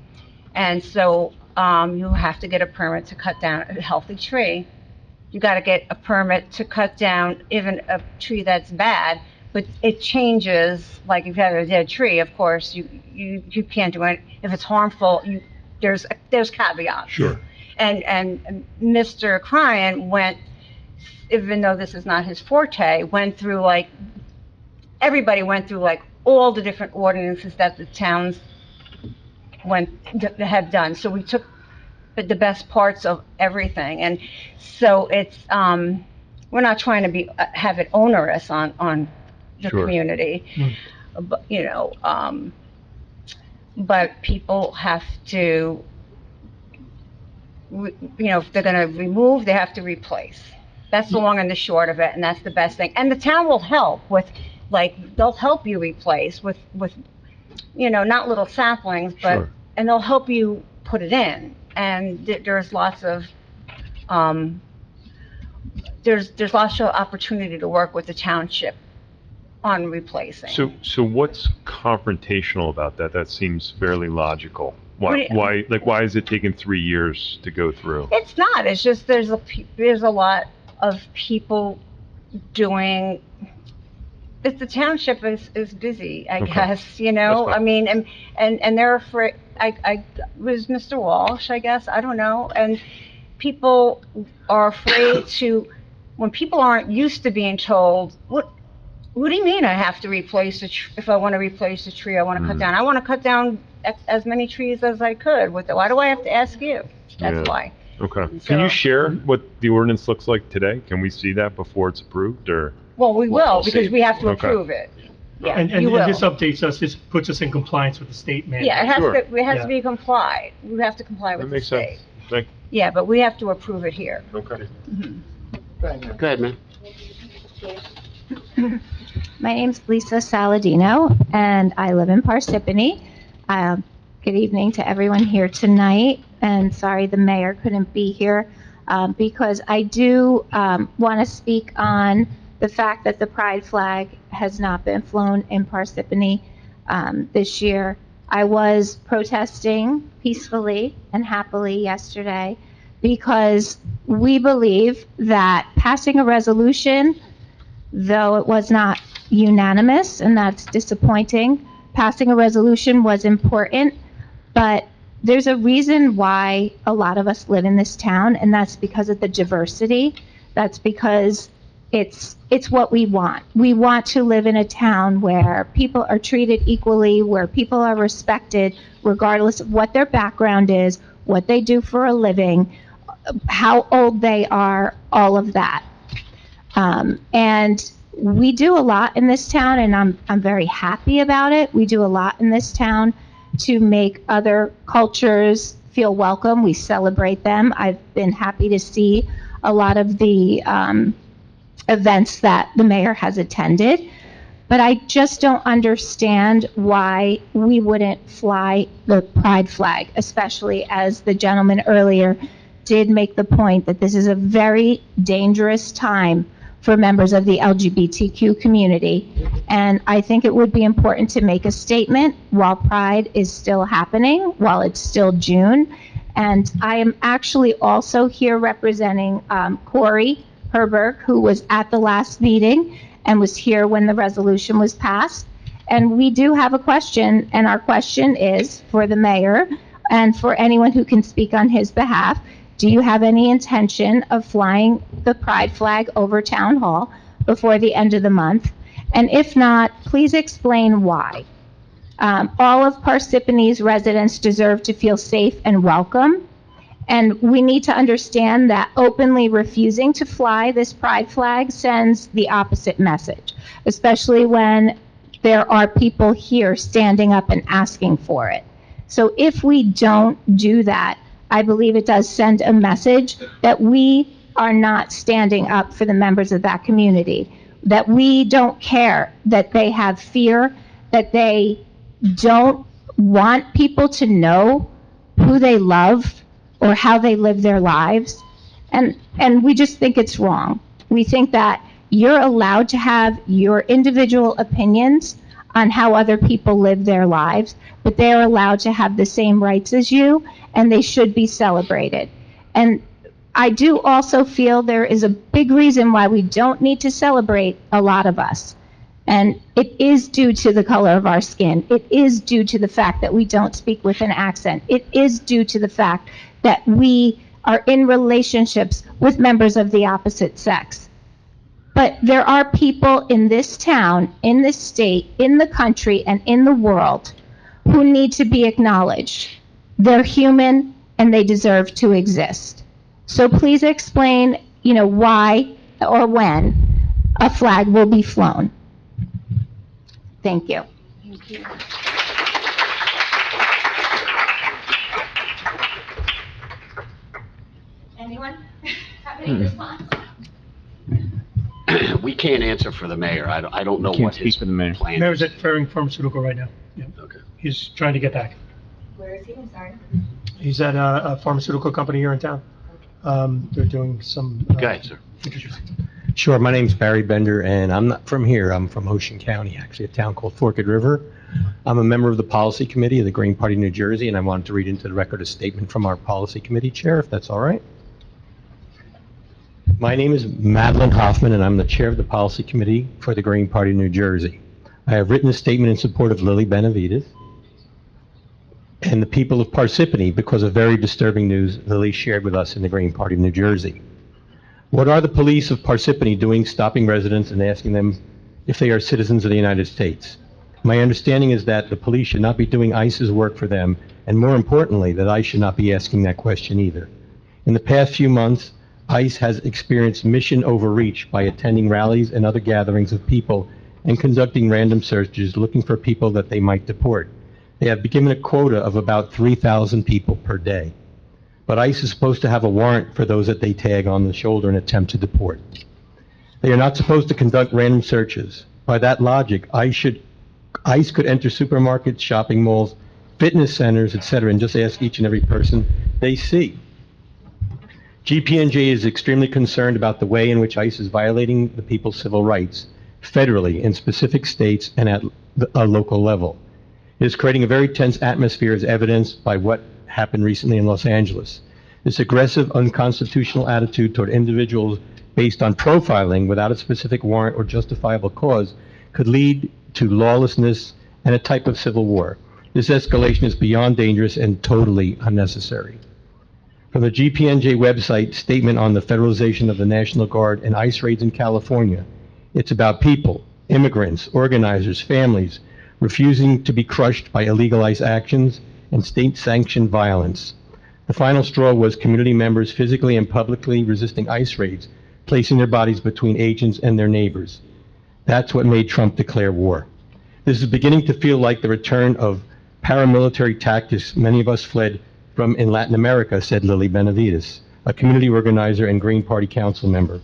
[SPEAKER 8] And so you have to get a permit to cut down a healthy tree. You got to get a permit to cut down even a tree that's bad, but it changes. Like if you have a dead tree, of course, you can't do it. If it's harmful, there's caveats.
[SPEAKER 5] Sure.
[SPEAKER 8] And Mr. Cryan went, even though this is not his forte, everybody went through like all the different ordinances that the towns have done. So we took the best parts of everything, and so it's we're not trying to be, have it onerous on the
[SPEAKER 5] Sure.
[SPEAKER 8] community. But, but people have to, if they're gonna remove, they have to replace. That's the long and the short of it, and that's the best thing. And the town will help with, they'll help you replace with, not little saplings, but,
[SPEAKER 5] Sure.
[SPEAKER 8] and they'll help you put it in. And there's lots of, there's lots of opportunity to work with the township on replacing.
[SPEAKER 5] So what's confrontational about that? That seems fairly logical.
[SPEAKER 8] What do you-
[SPEAKER 5] Why is it taking 3 years to go through?
[SPEAKER 8] It's not, it's just there's a lot of people doing, the township is busy, I
[SPEAKER 5] Okay.
[SPEAKER 8] guess,
[SPEAKER 5] That's fine.
[SPEAKER 8] I mean, and they're afraid, I was Mr. Walsh, I guess, I don't know, and people are afraid to, when people aren't used to being told, what do you mean I have to replace if I want to replace a tree I want to cut down? I want to cut down as many trees as I could. Why do I have to ask you? That's
[SPEAKER 5] Yeah.
[SPEAKER 8] why.
[SPEAKER 5] Okay.
[SPEAKER 8] So-
[SPEAKER 5] Can you share what the ordinance looks like today? Can we see that before it's approved, or?
[SPEAKER 8] Well, we
[SPEAKER 4] Well,
[SPEAKER 8] will,
[SPEAKER 4] we'll
[SPEAKER 8] because
[SPEAKER 4] see.
[SPEAKER 8] we have to
[SPEAKER 5] Okay.
[SPEAKER 8] approve it. Yeah,
[SPEAKER 11] And
[SPEAKER 8] you will.
[SPEAKER 11] this updates us, this puts us in compliance with the state mandate.
[SPEAKER 8] Yeah,
[SPEAKER 5] Sure.
[SPEAKER 8] it has
[SPEAKER 11] Yeah.
[SPEAKER 8] to be complied. We have to comply with
[SPEAKER 5] That
[SPEAKER 8] the
[SPEAKER 5] makes
[SPEAKER 8] state.
[SPEAKER 5] sense. Thank,
[SPEAKER 8] Yeah, but we have to approve it here.
[SPEAKER 5] okay.
[SPEAKER 4] Go ahead, man.
[SPEAKER 15] My name's Lisa Saladino, and I live in Parsippany. Good evening to everyone here tonight, and sorry the mayor couldn't be here, because I do want to speak on the fact that the pride flag has not been flown in Parsippany this year. I was protesting peacefully and happily yesterday because we believe that passing a resolution, though it was not unanimous, and that's disappointing, passing a resolution was important, but there's a reason why a lot of us live in this town, and that's because of the diversity. That's because it's what we want. We want to live in a town where people are treated equally, where people are respected, regardless of what their background is, what they do for a living, how old they are, all of that. And we do a lot in this town, and I'm very happy about it. We do a lot in this town to make other cultures feel welcome. We celebrate them. I've been happy to see a lot of the events that the mayor has attended, but I just don't understand why we wouldn't fly the pride flag, especially as the gentleman earlier did make the point that this is a very dangerous time for members of the LGBTQ community. And I think it would be important to make a statement while Pride is still happening, while it's still June. And I am actually also here representing Corey Herberg, who was at the last meeting and was here when the resolution was passed. And we do have a question, and our question is for the mayor and for anyone who can speak on his behalf. Do you have any intention of flying the pride flag over Town Hall before the end of the month? And if not, please explain why. All of Parsippany's residents deserve to feel safe and welcome. And we need to understand that openly refusing to fly this pride flag sends the opposite message, especially when there are people here standing up and asking for it. So if we don't do that, I believe it does send a message that we are not standing up for the members of that community, that we don't care, that they have fear, that they don't want people to know who they love or how they live their lives. And we just think it's wrong. We think that you're allowed to have your individual opinions on how other people live their lives, but they're allowed to have the same rights as you, and they should be celebrated. And I do also feel there is a big reason why we don't need to celebrate a lot of us. And it is due to the color of our skin. It is due to the fact that we don't speak with an accent. It is due to the fact that we are in relationships with members of the opposite sex. But there are people in this town, in this state, in the country, and in the world who need to be acknowledged. They're human, and they deserve to exist. So please explain, why or when a flag will be flown. Thank you. Anyone have any response?
[SPEAKER 4] We can't answer for the mayor. I don't know
[SPEAKER 2] Can't
[SPEAKER 4] what his
[SPEAKER 2] speak for the mayor.
[SPEAKER 4] plan
[SPEAKER 11] Mayor's
[SPEAKER 4] is.
[SPEAKER 11] at Ferring Pharmaceutical right now. Yeah.
[SPEAKER 4] Okay.
[SPEAKER 11] He's trying to get back.
[SPEAKER 15] Where is he? I'm sorry.
[SPEAKER 11] He's at a pharmaceutical company here in town. They're doing some.
[SPEAKER 4] Go ahead, sir.
[SPEAKER 16] Sure, my name's Barry Bender, and I'm not from here. I'm from Ocean County, actually, a town called Forked River. I'm a member of the Policy Committee of the Green Party, New Jersey, and I wanted to read into the record a statement from our Policy Committee Chair, if that's all right. My name is Madeline Hoffman, and I'm the Chair of the Policy Committee for the Green Party, New Jersey. I have written a statement in support of Lily Benavides and the people of Parsippany because of very disturbing news Lily shared with us in the Green Party of New Jersey. What are the police of Parsippany doing stopping residents and asking them if they are citizens of the United States? My understanding is that the police should not be doing ICE's work for them, and more importantly, that ICE should not be asking that question either. In the past few months, ICE has experienced mission overreach by attending rallies and other gatherings of people and conducting random searches looking for people that they might deport. They have been given a quota of about 3,000 people per day. But ICE is supposed to have a warrant for those that they tag on the shoulder and attempt to deport. They are not supposed to conduct random searches. By that logic, ICE could enter supermarkets, shopping malls, fitness centers, etc., and just ask each and every person they see. GPNJ is extremely concerned about the way in which ICE is violating the people's civil rights, federally, in specific states, and at a local level. It is creating a very tense atmosphere as evidenced by what happened recently in Los Angeles. This aggressive, unconstitutional attitude toward individuals based on profiling without a specific warrant or justifiable cause could lead to lawlessness and a type of civil war. This escalation is beyond dangerous and totally unnecessary. From the GPNJ website statement on the federalization of the National Guard and ICE raids in California, it's about people, immigrants, organizers, families, refusing to be crushed by illegal ICE actions and state-sanctioned violence. The final straw was community members physically and publicly resisting ICE raids, placing their bodies between agents and their neighbors. That's what made Trump declare war. This is beginning to feel like the return of paramilitary tactics many of us fled from in Latin America, said Lily Benavides, a community organizer and Green Party council member.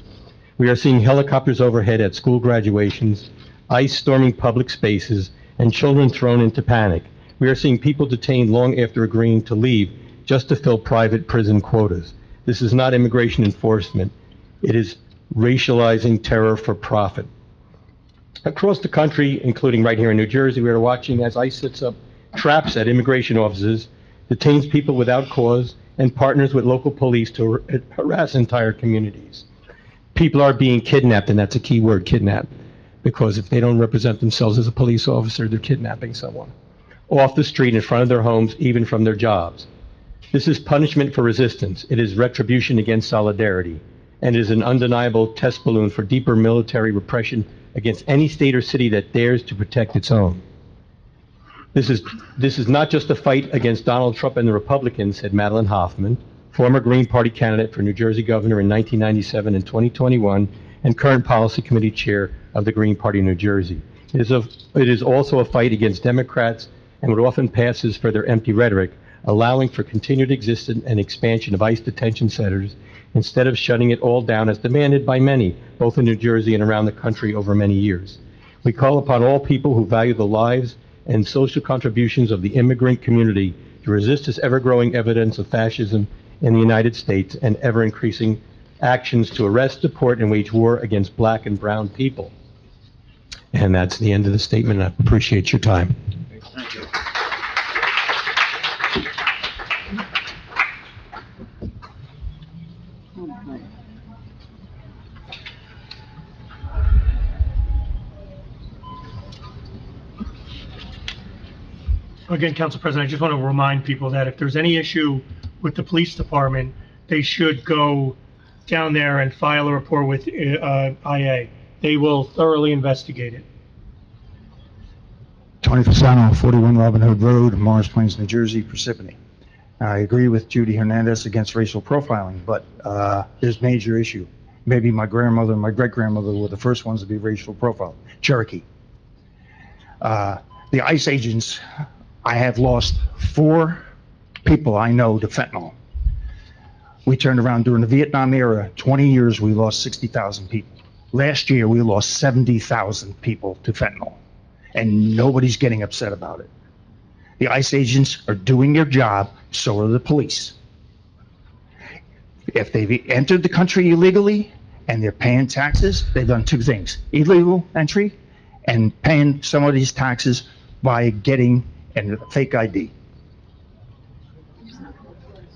[SPEAKER 16] We are seeing helicopters overhead at school graduations, ICE storming public spaces, and children thrown into panic. We are seeing people detained long after agreeing to leave just to fill private prison quotas. This is not immigration enforcement. It is racializing terror for profit. Across the country, including right here in New Jersey, we are watching as ICE sets up traps at immigration offices, detains people without cause, and partners with local police to harass entire communities. People are being kidnapped, and that's a key word, kidnapped, because if they don't represent themselves as a police officer, they're kidnapping someone. Off the street, in front of their homes, even from their jobs. This is punishment for resistance. It is retribution against solidarity, and it is an undeniable test balloon for deeper military repression against any state or city that dares to protect its own. This is not just a fight against Donald Trump and the Republicans, said Madeline Hoffman, former Green Party candidate for New Jersey governor in 1997 and 2021, and current policy committee chair of the Green Party of New Jersey. It is also a fight against Democrats and what often passes for their empty rhetoric, allowing for continued existence and expansion of ICE detention centers instead of shutting it all down as demanded by many, both in New Jersey and around the country over many years. We call upon all people who value the lives and social contributions of the immigrant community to resist this ever-growing evidence of fascism in the United States and ever-increasing actions to arrest, deport, and wage war against black and brown people. And that's the end of the statement. I appreciate your time.
[SPEAKER 2] Thank you.
[SPEAKER 11] Again, Council President, I just want to remind people that if there's any issue with the police department, they should go down there and file a report with IA. They will thoroughly investigate it.
[SPEAKER 17] Tony Fasano, 41 Robin Hood Road, Morris Plains, New Jersey, Parsippany. I agree with Judy Hernandez against racial profiling, but there's major issue. maybe my grandmother and my great-grandmother were the first ones to be racial profiled. Cherokee. The ICE agents, I have lost 4 people I know to fentanyl. We turned around during the Vietnam era, 20 years, we lost 60,000 people. Last year, we lost 70,000 people to fentanyl, and nobody's getting upset about it. The ICE agents are doing their job, so are the police. If they've entered the country illegally and they're paying taxes, they've done 2 things: illegal entry and paying some of these taxes by getting a fake ID.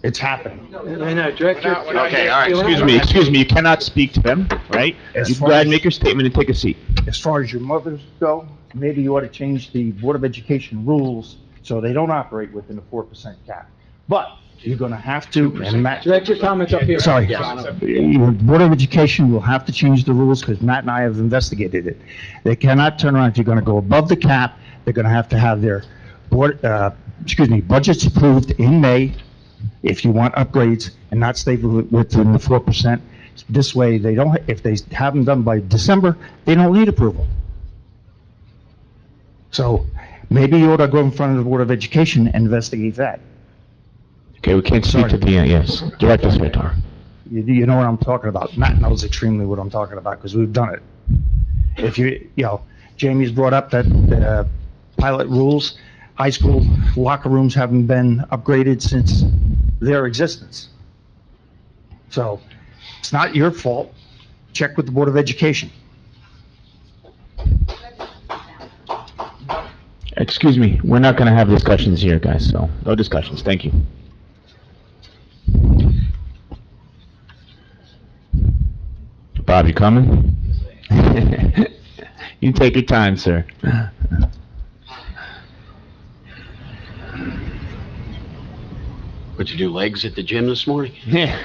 [SPEAKER 17] It's happening.
[SPEAKER 2] Okay, all right, excuse me, you cannot speak to them, right? You go ahead and make your statement and take a seat.
[SPEAKER 17] As far as your mothers go, maybe you ought to change the Board of Education rules so they don't operate within the 4% cap. But you're gonna have to, and Matt.
[SPEAKER 14] Direct your comments up here.
[SPEAKER 17] Sorry. Your Board of Education will have to change the rules because Matt and I have investigated it. They cannot turn around, if you're gonna go above the cap, they're gonna have to have their budgets approved in May if you want upgrades and not stay within the 4%. This way, they don't, if they have them done by December, they don't need approval. So maybe you ought to go in front of the Board of Education and investigate that.
[SPEAKER 2] Okay, we can't speak to the, yes, Director Smetar.
[SPEAKER 17] You know what I'm talking about. Matt knows extremely what I'm talking about because we've done it. If Jamie's brought up that pilot rules, high school locker rooms haven't been upgraded since their existence. So it's not your fault. Check with the Board of Education.
[SPEAKER 2] Excuse me, we're not gonna have discussions here, guys, so no discussions, thank you. Bob, you coming? You take your time, sir.
[SPEAKER 4] What'd you do, legs at the gym this morning?
[SPEAKER 2] Yeah.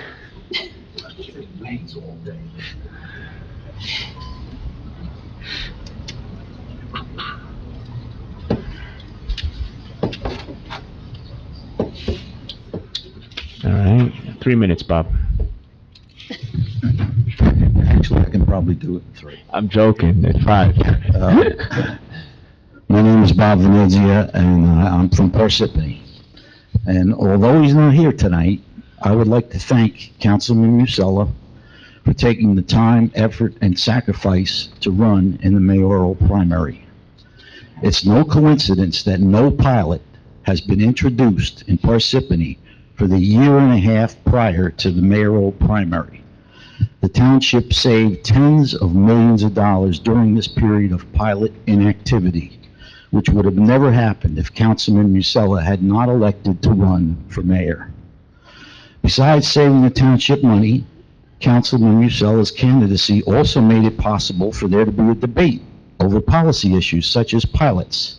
[SPEAKER 2] All right, 3 minutes, Bob.
[SPEAKER 18] Actually, I can probably do it in 3.
[SPEAKER 2] I'm joking, it's 5.
[SPEAKER 18] My name is Bob Venezia, and I'm from Parsippany. And although he's not here tonight, I would like to thank Councilman Musella for taking the time, effort, and sacrifice to run in the mayoral primary. It's no coincidence that no pilot has been introduced in Parsippany for the year and a half prior to the mayoral primary. The township saved tens of millions of dollars during this period of pilot inactivity, which would have never happened if Councilman Musella had not elected to run for mayor. Besides saving the township money, Councilman Musella's candidacy also made it possible for there to be a debate over policy issues such as pilots.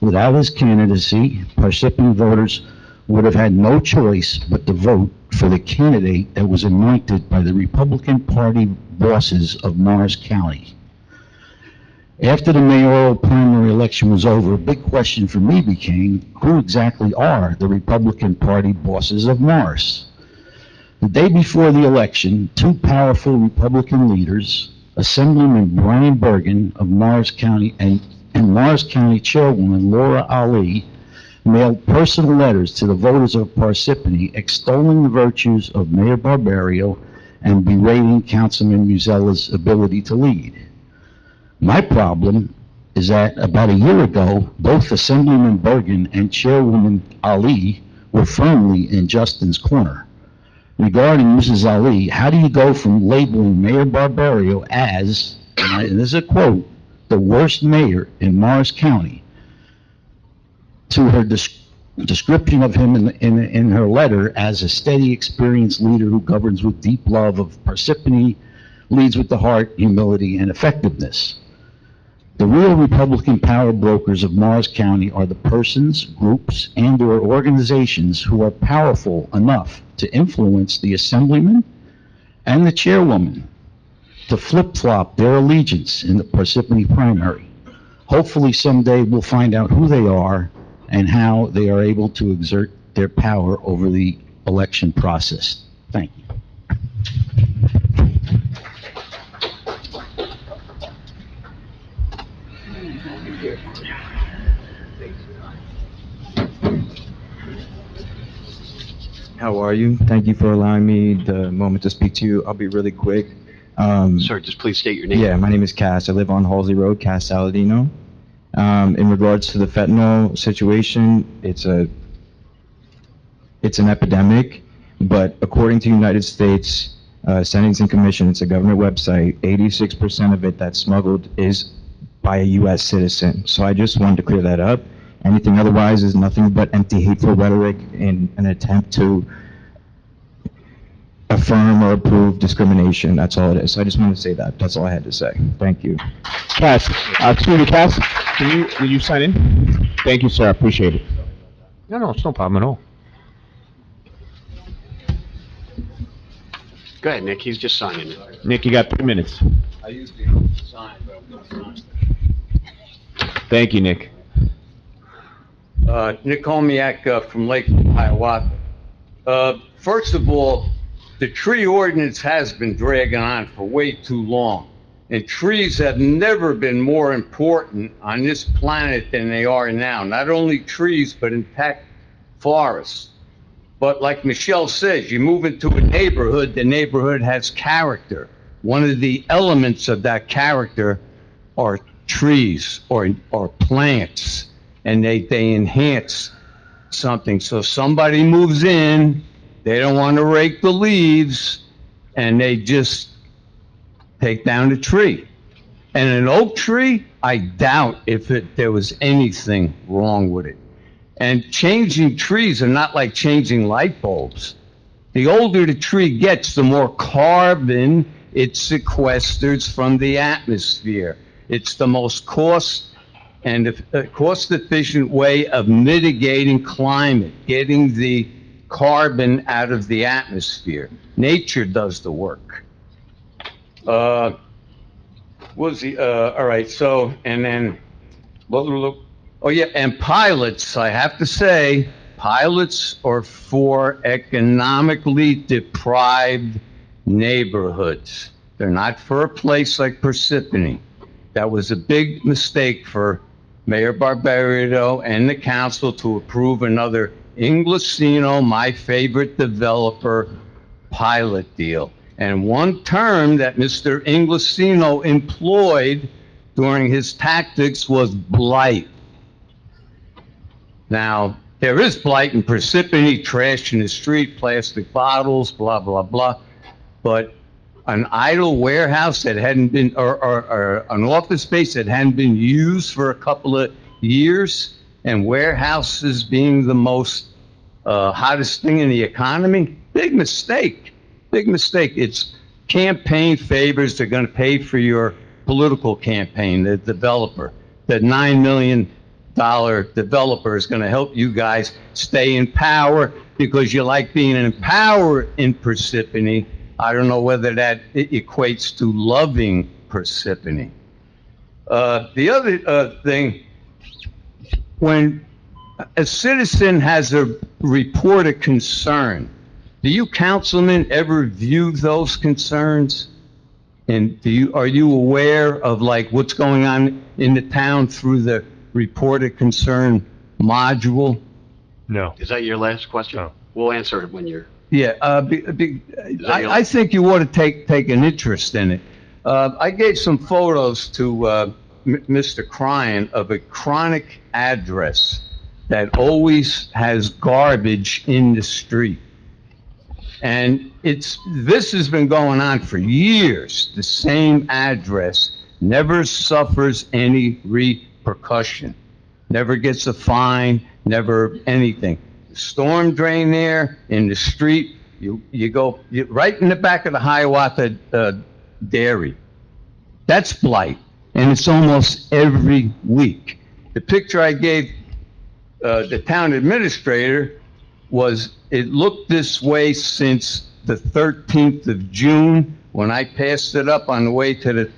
[SPEAKER 18] Without his candidacy, Parsippany voters would have had no choice but to vote for the candidate that was anointed by the Republican Party bosses of Morris County. After the mayoral primary election was over, a big question for me became, who exactly are the Republican Party bosses of Morris? The day before the election, 2 powerful Republican leaders, Assemblyman Brian Bergen of Morris County and Morris County Chairwoman Laura Ali, mailed personal letters to the voters of Parsippany extolling the virtues of Mayor Barbario and berating Councilman Musella's ability to lead. My problem is that about a year ago, both Assemblyman Bergen and Chairwoman Ali were firmly in Justin's corner. Regarding Mrs. Ali, how do you go from labeling Mayor Barbario as, and this is a quote, the worst mayor in Morris County, to her description of him in her letter as a steady, experienced leader who governs with deep love of Parsippany, leads with the heart, humility, and effectiveness? The real Republican power brokers of Morris County are the persons, groups, and/or organizations who are powerful enough to influence the assemblyman and the chairwoman to flip-flop their allegiance in the Parsippany primary. Hopefully someday we'll find out who they are and how they are able to exert their power over the election process. Thank you.
[SPEAKER 19] are you? Thank you for allowing me the moment to speak to you. I'll be really quick.
[SPEAKER 4] Sir, just please state your name.
[SPEAKER 19] Yeah, my name is Cass. I live on Halsey Road, Cass Saladino. In regards to the fentanyl situation, it's an epidemic, but according to United States Sentencing Commission, it's a government website, 86% of it that's smuggled is by a U.S. citizen. So I just wanted to clear that up. Anything otherwise is nothing but empty, hateful rhetoric in an attempt to affirm or approve discrimination. That's all it is. So I just wanted to say that. That's all I had to say. Thank you.
[SPEAKER 2] Cass, excuse me, Cass, will you sign in? Thank you, sir, I appreciate it. No, it's no problem at all.
[SPEAKER 4] Go ahead, Nick, he's just signing it.
[SPEAKER 2] Nick, you got 3 minutes.
[SPEAKER 6] I usually don't sign, but I'm going to sign.
[SPEAKER 2] Thank you, Nick.
[SPEAKER 20] Nick Holmiak from Lake Hiawatha. First of all, the tree ordinance has been dragging on for way too long. And trees have never been more important on this planet than they are now. Not only trees, but intact forests. But like Michelle says, you move into a neighborhood, the neighborhood has character. One of the elements of that character are trees or plants, and they enhance something. So somebody moves in, they don't want to rake the leaves, and they just take down the tree. And an oak tree, I doubt if there was anything wrong with it. And changing trees are not like changing light bulbs. The older the tree gets, the more carbon it sequesters from the atmosphere. It's the most cost-efficient way of mitigating climate, getting the carbon out of the atmosphere. Nature does the work. All right, so, and then, oh yeah, and pilots, I have to say, pilots are for economically deprived neighborhoods. They're not for a place like Parsippany. That was a big mistake for Mayor Barbario and the council to approve another Inglesino, my favorite developer, pilot deal. And one term that Mr. Inglesino employed during his tactics was blight. Now, there is blight in Parsippany, trash in the street, plastic bottles, blah, blah, blah. But an idle warehouse that hadn't been, or an office space that hadn't been used for a couple of years, and warehouses being the most hottest thing in the economy, big mistake. Big mistake. It's campaign favors. They're going to pay for your political campaign, the developer. The $9 million developer is going to help you guys stay in power because you like being in power in Parsippany. I don't know whether that equates to loving Parsippany. The other thing, when a citizen has a report of concern, do you councilmen ever view those concerns? And are you aware of like what's going on in the town through the report of concern module?
[SPEAKER 5] No.
[SPEAKER 4] Is that your last question?
[SPEAKER 5] No.
[SPEAKER 4] We'll answer it when you're...
[SPEAKER 20] Yeah, I think you ought to take an interest in it. I gave some photos to Mr. Cryan of a chronic address that always has garbage in the street. And this has been going on for years. The same address never suffers any repercussion, never gets a fine, never anything. Storm drain there in the street, you go right in the back of the Hiawatha dairy. That's blight, and it's almost every week. The picture I gave the town administrator was, it looked this way since the 13th of June when I passed it up on the way to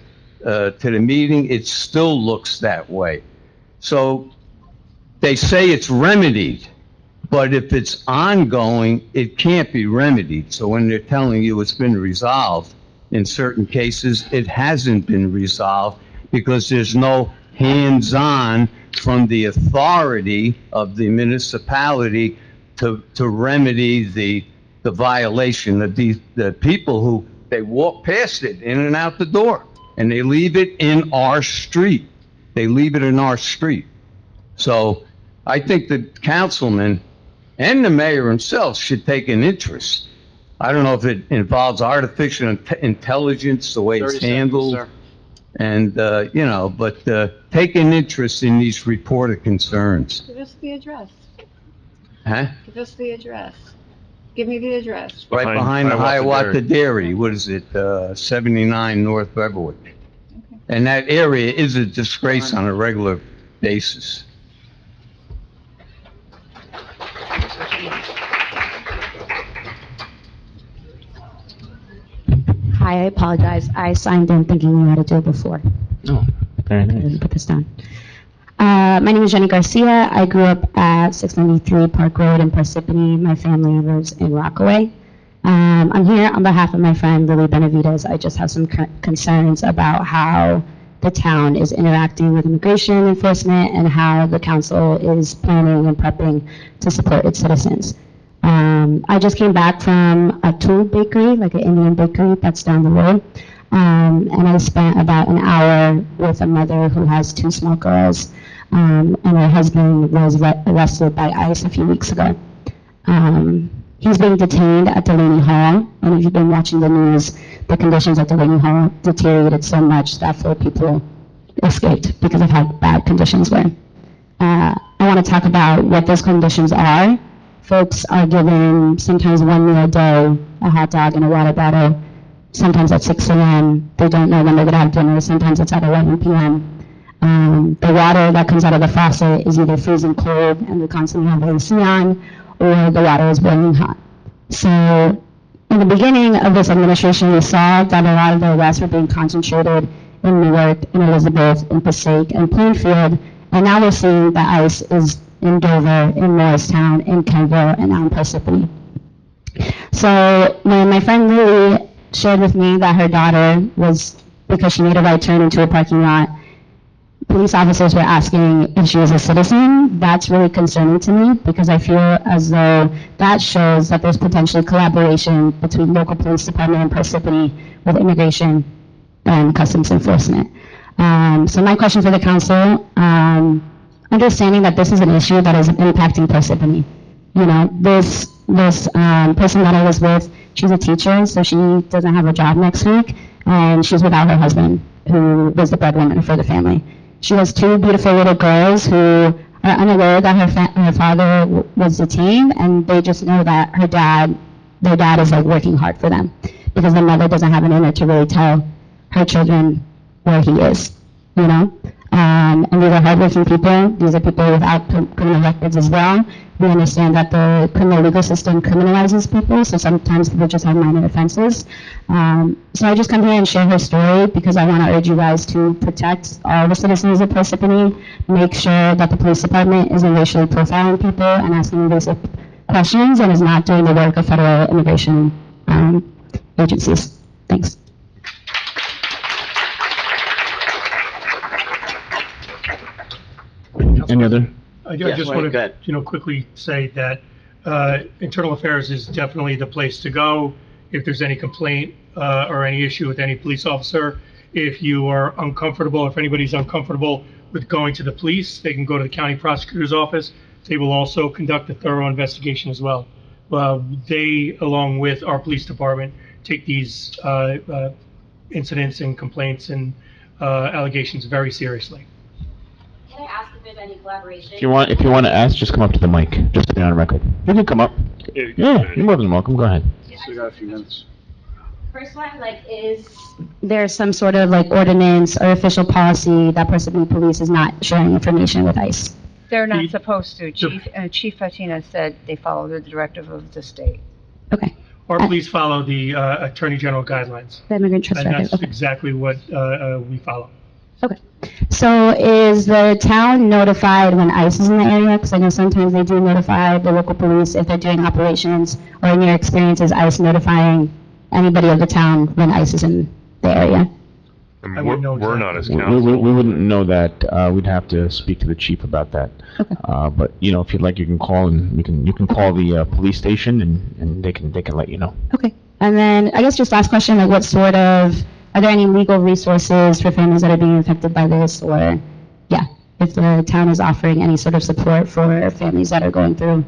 [SPEAKER 20] the meeting. It still looks that way. So they say it's remedied, but if it's ongoing, it can't be remedied. So when they're telling you it's been resolved, in certain cases, it hasn't been resolved because there's no hands-on from the authority of the municipality to remedy the the violation of the people who, they walk past it in and out the door, and they leave it in our street. They leave it in our street. So I think the councilman and the mayor himself should take an interest. I don't know if it involves artificial intelligence, the way it's handled. Sir. And, but take an interest in these reported concerns.
[SPEAKER 21] Give us the address.
[SPEAKER 20] Huh?
[SPEAKER 21] Give us the address. Give me the address.
[SPEAKER 20] Right behind the Hiawatha Dairy. What is it? 79 North Beverwick. Okay. And that area is a disgrace on a regular basis.
[SPEAKER 10] Hi, I apologize. I signed in thinking you had to do it before.
[SPEAKER 2] Oh, very
[SPEAKER 10] I
[SPEAKER 2] nice.
[SPEAKER 10] didn't put this down. My name is Jenny Garcia. I grew up at 693 Park Road in Parsippany. My family lives in Rockaway. I'm here on behalf of my friend Lily Benavides. I just have some concerns about how the town is interacting with immigration enforcement and how the council is planning and prepping to support its citizens. I just came back from a tool bakery, like an Indian bakery that's down the road. And I spent about an hour with a mother who has 2 small girls, and her husband was arrested by ICE a few weeks ago. He's being detained at Delaney Hall, and if you've been watching the news, the conditions at Delaney Hall deteriorated so much that 4 people escaped because of how bad conditions were. I want to talk about what those conditions are. Folks are given sometimes 1 meal a day, a hot dog and a water bottle. Sometimes at 6 a.m. They don't know when they're going to have dinner. Sometimes it's at 11 p.m. The water that comes out of the faucet is either freezing cold and we constantly have AC on, or the water is boiling hot. So in the beginning of this administration, we saw that a lot of the arrests were being concentrated in Newark, in Elizabeth, in Passaic, and Plainfield. And now we're seeing that ICE is in Dover, in Morristown, in Kenville, and now in Parsippany. So when my friend Lily shared with me that her daughter was, because she made a right turn into a parking lot, police officers were asking if she was a citizen. That's really concerning to me because I feel as though that shows that there's potentially collaboration between local police department and Parsippany with immigration and customs enforcement. So my question for the council, understanding that this is an issue that is impacting Parsippany. This person that I was with, she's a teacher, so she doesn't have a job next week, and she's without her husband, who was the breadwinner for the family. She has 2 beautiful little girls who are unaware that her father was detained, and they just know that their dad is like working hard for them because the mother doesn't have an inner to really tell her children where he is, And these are hardworking people. These are people without criminal records as well. We understand that the criminal legal system criminalizes people, so sometimes people just have minor offenses. So I just come here and share her story because I want to urge you guys to protect all the citizens of Parsippany, make sure that the police department isn't racially profiling people and asking invasive questions and is not doing the work of federal immigration agencies. Thanks.
[SPEAKER 2] Any other?
[SPEAKER 11] I just want to, quickly say that Internal Affairs is definitely the place to go if there's any complaint or any issue with any police officer. If you are uncomfortable, if anybody's uncomfortable with going to the police, they can go to the county prosecutor's office. They will also conduct a thorough investigation as well. They, along with our police department, take these incidents and complaints and allegations very seriously.
[SPEAKER 9] Can I ask if there's any collaboration?
[SPEAKER 2] If you want to ask, just come up to the mic, just to be on record. You can come up. Yeah, you're more than welcome. Go ahead.
[SPEAKER 9] So we got a few minutes. First one, is
[SPEAKER 10] There's some sort of ordinance or official policy that Parsippany Police is not sharing information with ICE.
[SPEAKER 8] They're not supposed to. Chief Fatina said they follow the directive of the state.
[SPEAKER 10] Okay.
[SPEAKER 11] Our police follow the Attorney General guidelines.
[SPEAKER 10] The immigrant trust
[SPEAKER 11] And
[SPEAKER 10] record.
[SPEAKER 11] that's exactly what we follow.
[SPEAKER 10] Okay. So is the town notified when ICE is in the area? Because I know sometimes they do notify the local police if they're doing operations, or in your experience, is ICE notifying anybody of the town when ICE is in the area?
[SPEAKER 5] And
[SPEAKER 11] I wouldn't know
[SPEAKER 5] we're not
[SPEAKER 11] exactly.
[SPEAKER 5] as council.
[SPEAKER 2] We wouldn't know that. We'd have to speak to the chief about that. But, you know, if you'd like, you can call and you can call the police station and they can let you know.
[SPEAKER 10] Okay. And then I guess just last question, like are there any legal resources for families that are being affected by this, or, if the town is offering any sort of support for families that are going through,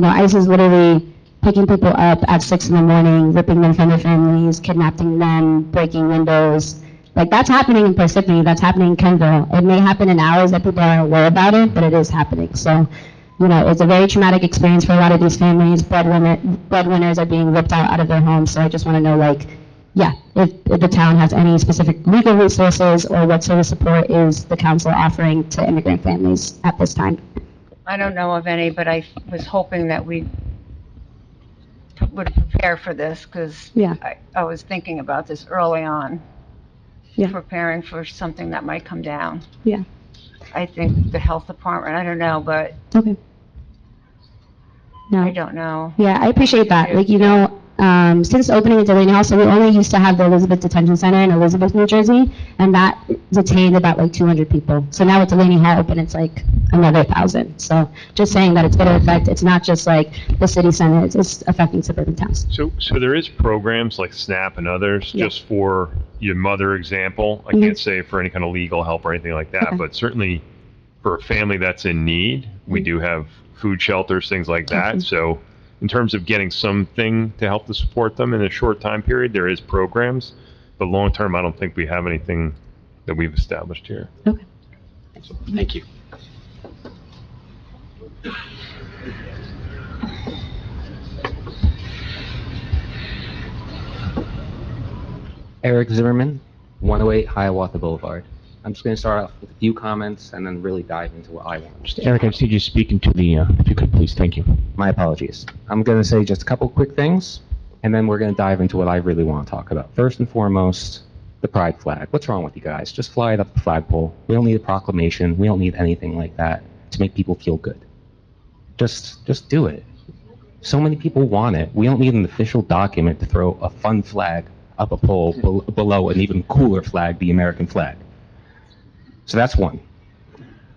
[SPEAKER 10] ICE is literally picking people up at 6 a.m, ripping them from their families, kidnapping them, breaking windows. Like, that's happening in Parsippany, that's happening in Kenville. It may happen in hours that people aren't aware about it, but it is happening. So, it's a very traumatic experience for a lot of these families. Breadwinners are being ripped out of their homes. So I just want to know, if the town has any specific legal resources or what sort of support is the council offering to immigrant families at this time?
[SPEAKER 8] I don't know of any, but I was hoping that we would prepare for this, because I was thinking about this early on, preparing for something that might come down.
[SPEAKER 10] Yeah.
[SPEAKER 8] I think the health department, I don't know, but
[SPEAKER 10] Okay. No.
[SPEAKER 8] I don't know.
[SPEAKER 10] Yeah, I appreciate that. Since opening at Delaney Hall, so we only used to have the Elizabeth Detention Center in Elizabeth, New Jersey, and that detained about 200 people. So now with Delaney Hall open, it's another 1,000. So just saying that it's going to affect, it's not just the city center, it's affecting suburban towns.
[SPEAKER 5] So there is programs like SNAP and others, just for your mother example. I can't say for any kind of legal help or anything like that, but certainly for a family that's in need, we do have food shelters, things like that. So in terms of getting something to help to support them in a short time period, there is programs, but long term, I don't think we have anything that we've established here.
[SPEAKER 10] Okay.
[SPEAKER 4] So, thank you.
[SPEAKER 1] Eric Zimmerman, 108 Hiawatha Boulevard. I'm just going to start off with a few comments and then really dive into what I want.
[SPEAKER 2] Eric, I see you speaking to the, if you could please, thank you.
[SPEAKER 1] My apologies. I'm going to say just a couple quick things, and then we're going to dive into what I really want to talk about. First and foremost, the pride flag. What's wrong with you guys? Just fly it up the flagpole. We don't need a proclamation. We don't need anything like that to make people feel good. Just do it. So many people want it. We don't need an official document to throw a fun flag up a pole below an even cooler flag, the American flag. So that's one.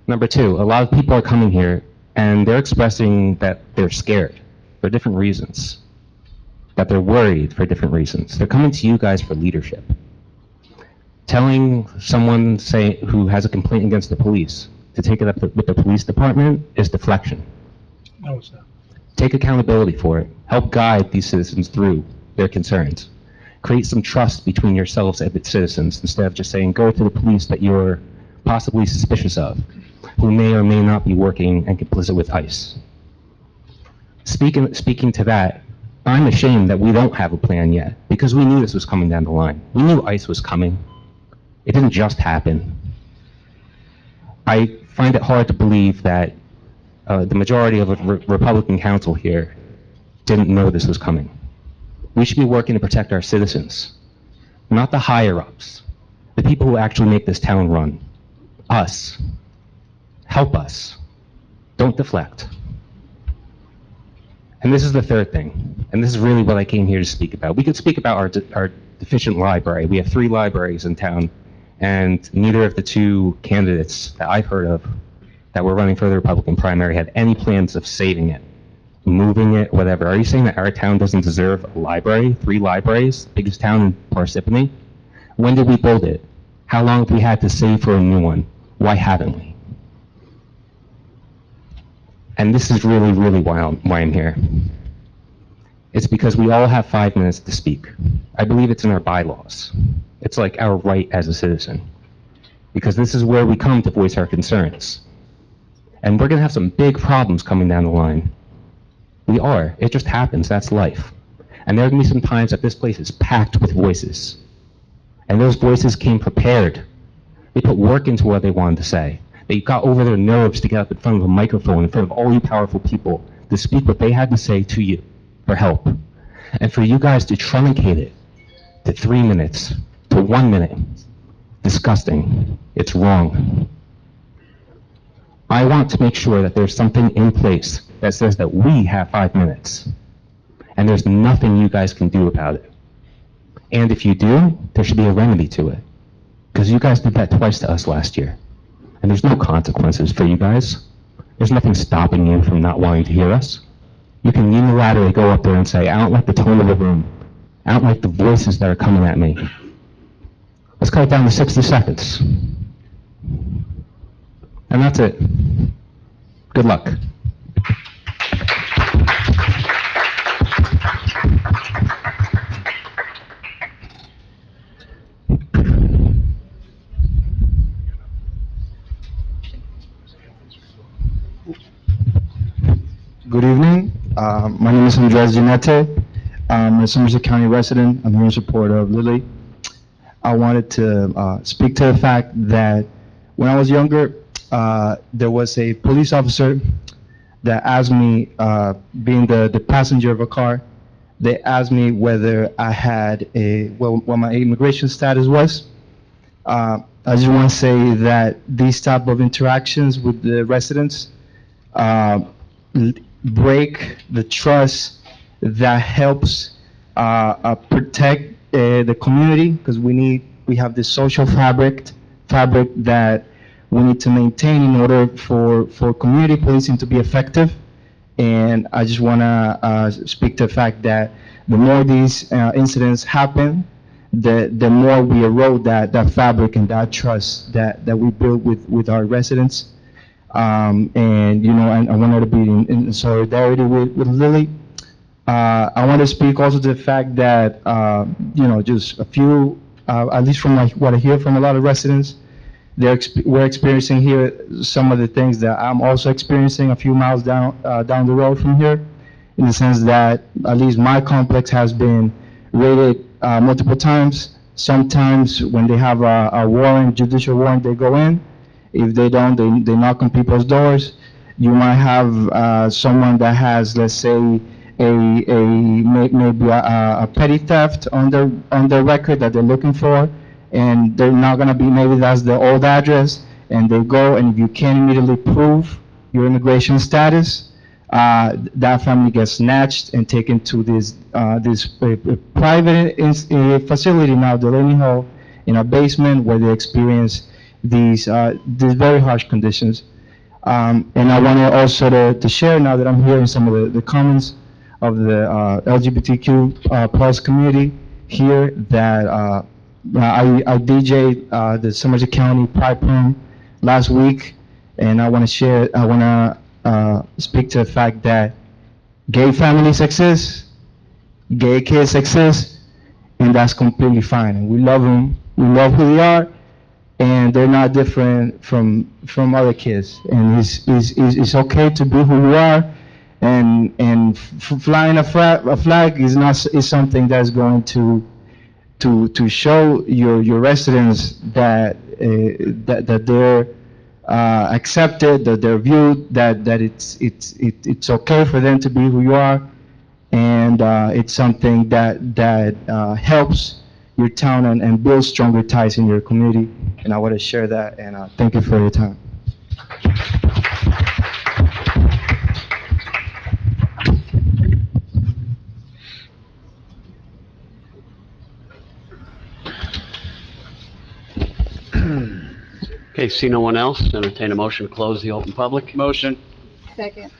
[SPEAKER 1] Number two, a lot of people are coming here and they're expressing that they're scared for different reasons, that they're worried for different reasons. They're coming to you guys for leadership. Telling someone, who has a complaint against the police to take it up with the police department is deflection.
[SPEAKER 11] No, it's not.
[SPEAKER 1] Take accountability for it. Help guide these citizens through their concerns. Create some trust between yourselves and the citizens instead of just saying, go to the police that you're possibly suspicious of, who may or may not be working and complicit with ICE. Speaking to that, I'm ashamed that we don't have a plan yet, because we knew this was coming down the line. We knew ICE was coming. It didn't just happen. I find it hard to believe that the majority of the Republican council here didn't know this was coming. We should be working to protect our citizens, not the higher-ups, the people who actually make this town run. Us. Help us. Don't deflect. And this is the third thing, and this is really what I came here to speak about. We could speak about our deficient library. We have 3 libraries in town, and neither of the 2 candidates that I've heard of that were running for the Republican primary had any plans of saving it, moving it, whatever. Are you saying that our town doesn't deserve a library? 3 libraries? Biggest town in Parsippany? When did we build it? How long have we had to save for a new one? Why haven't we? And this is really, really why I'm here. It's because we all have 5 minutes to speak. I believe it's in our bylaws. It's like our right as a citizen. Because this is where we come to voice our concerns. And we're going to have some big problems coming down the line. We are. It just happens. That's life. And there are going to be some times that this place is packed with voices. And those voices came prepared. They put work into what they wanted to say. They got over their nerves to get up in front of a microphone, in front of all you powerful people, to speak what they had to say to you for help. And for you guys to truncate it to 3 minutes, to 1 minute, disgusting. It's wrong. I want to make sure that there's something in place that says that we have 5 minutes. And there's nothing you guys can do about it. And if you do, there should be a remedy to it. Because you guys did that twice to us last year. And there's no consequences for you guys. There's nothing stopping you from not wanting to hear us. You can unilaterally go up there and say, I don't like the tone of the room. I don't like the voices that are coming at me. Let's cut it down to 60 seconds. And that's it. Good luck.
[SPEAKER 19] Good evening. My name is Andres Gianette. I'm a Somerset County resident. I'm here in support of Lily. I wanted to speak to the fact that when I was younger, there was a police officer that asked me, being the passenger of a car, they asked me whether I had what my immigration status was. I just want to say that these type of interactions with the residents break the trust that helps protect the community, because we have this social fabric that we need to maintain in order for community policing to be effective. And I just want to speak to the fact that the more these incidents happen, the more we erode that fabric and that trust that we build with our residents. And you know, and I wanted to be in solidarity with Lily. I want to speak also to the fact that you know, just a few, at least from what I hear from a lot of residents, we're experiencing here some of the things that I'm also experiencing a few miles down the road from here, in the sense that at least my complex has been raided multiple times. Sometimes when they have a warrant, judicial warrant, they go in. If they don't, they knock on people's doors. You might have someone that has, let's say, maybe a petty theft on their record that they're looking for, and they're not gonna be, maybe that's the old address, and they go, and if you can't immediately prove your immigration status, that family gets snatched and taken to this private facility now, the Learning Hall, in a basement where they experience these very harsh conditions. And I wanted also to share, now that I'm hearing some of the comments of the LGBTQ plus community here, that I DJ'd the Somerset County Pride Prom last week, and I want to speak to the fact that gay families exist, gay kids exist, and that's completely fine. And we love them, we love who they are, and they're not different from other kids. And it's okay to be who you are, and flying a flag is something that's going to show your residents that they're accepted, that they're viewed, that it's okay for them to be who you are, and it's something that helps your town and build stronger ties in your community. And I want to share that, and thank you for your time.
[SPEAKER 4] Okay, see no one else, entertain a motion to close the open public.
[SPEAKER 14] Motion.
[SPEAKER 21] Second.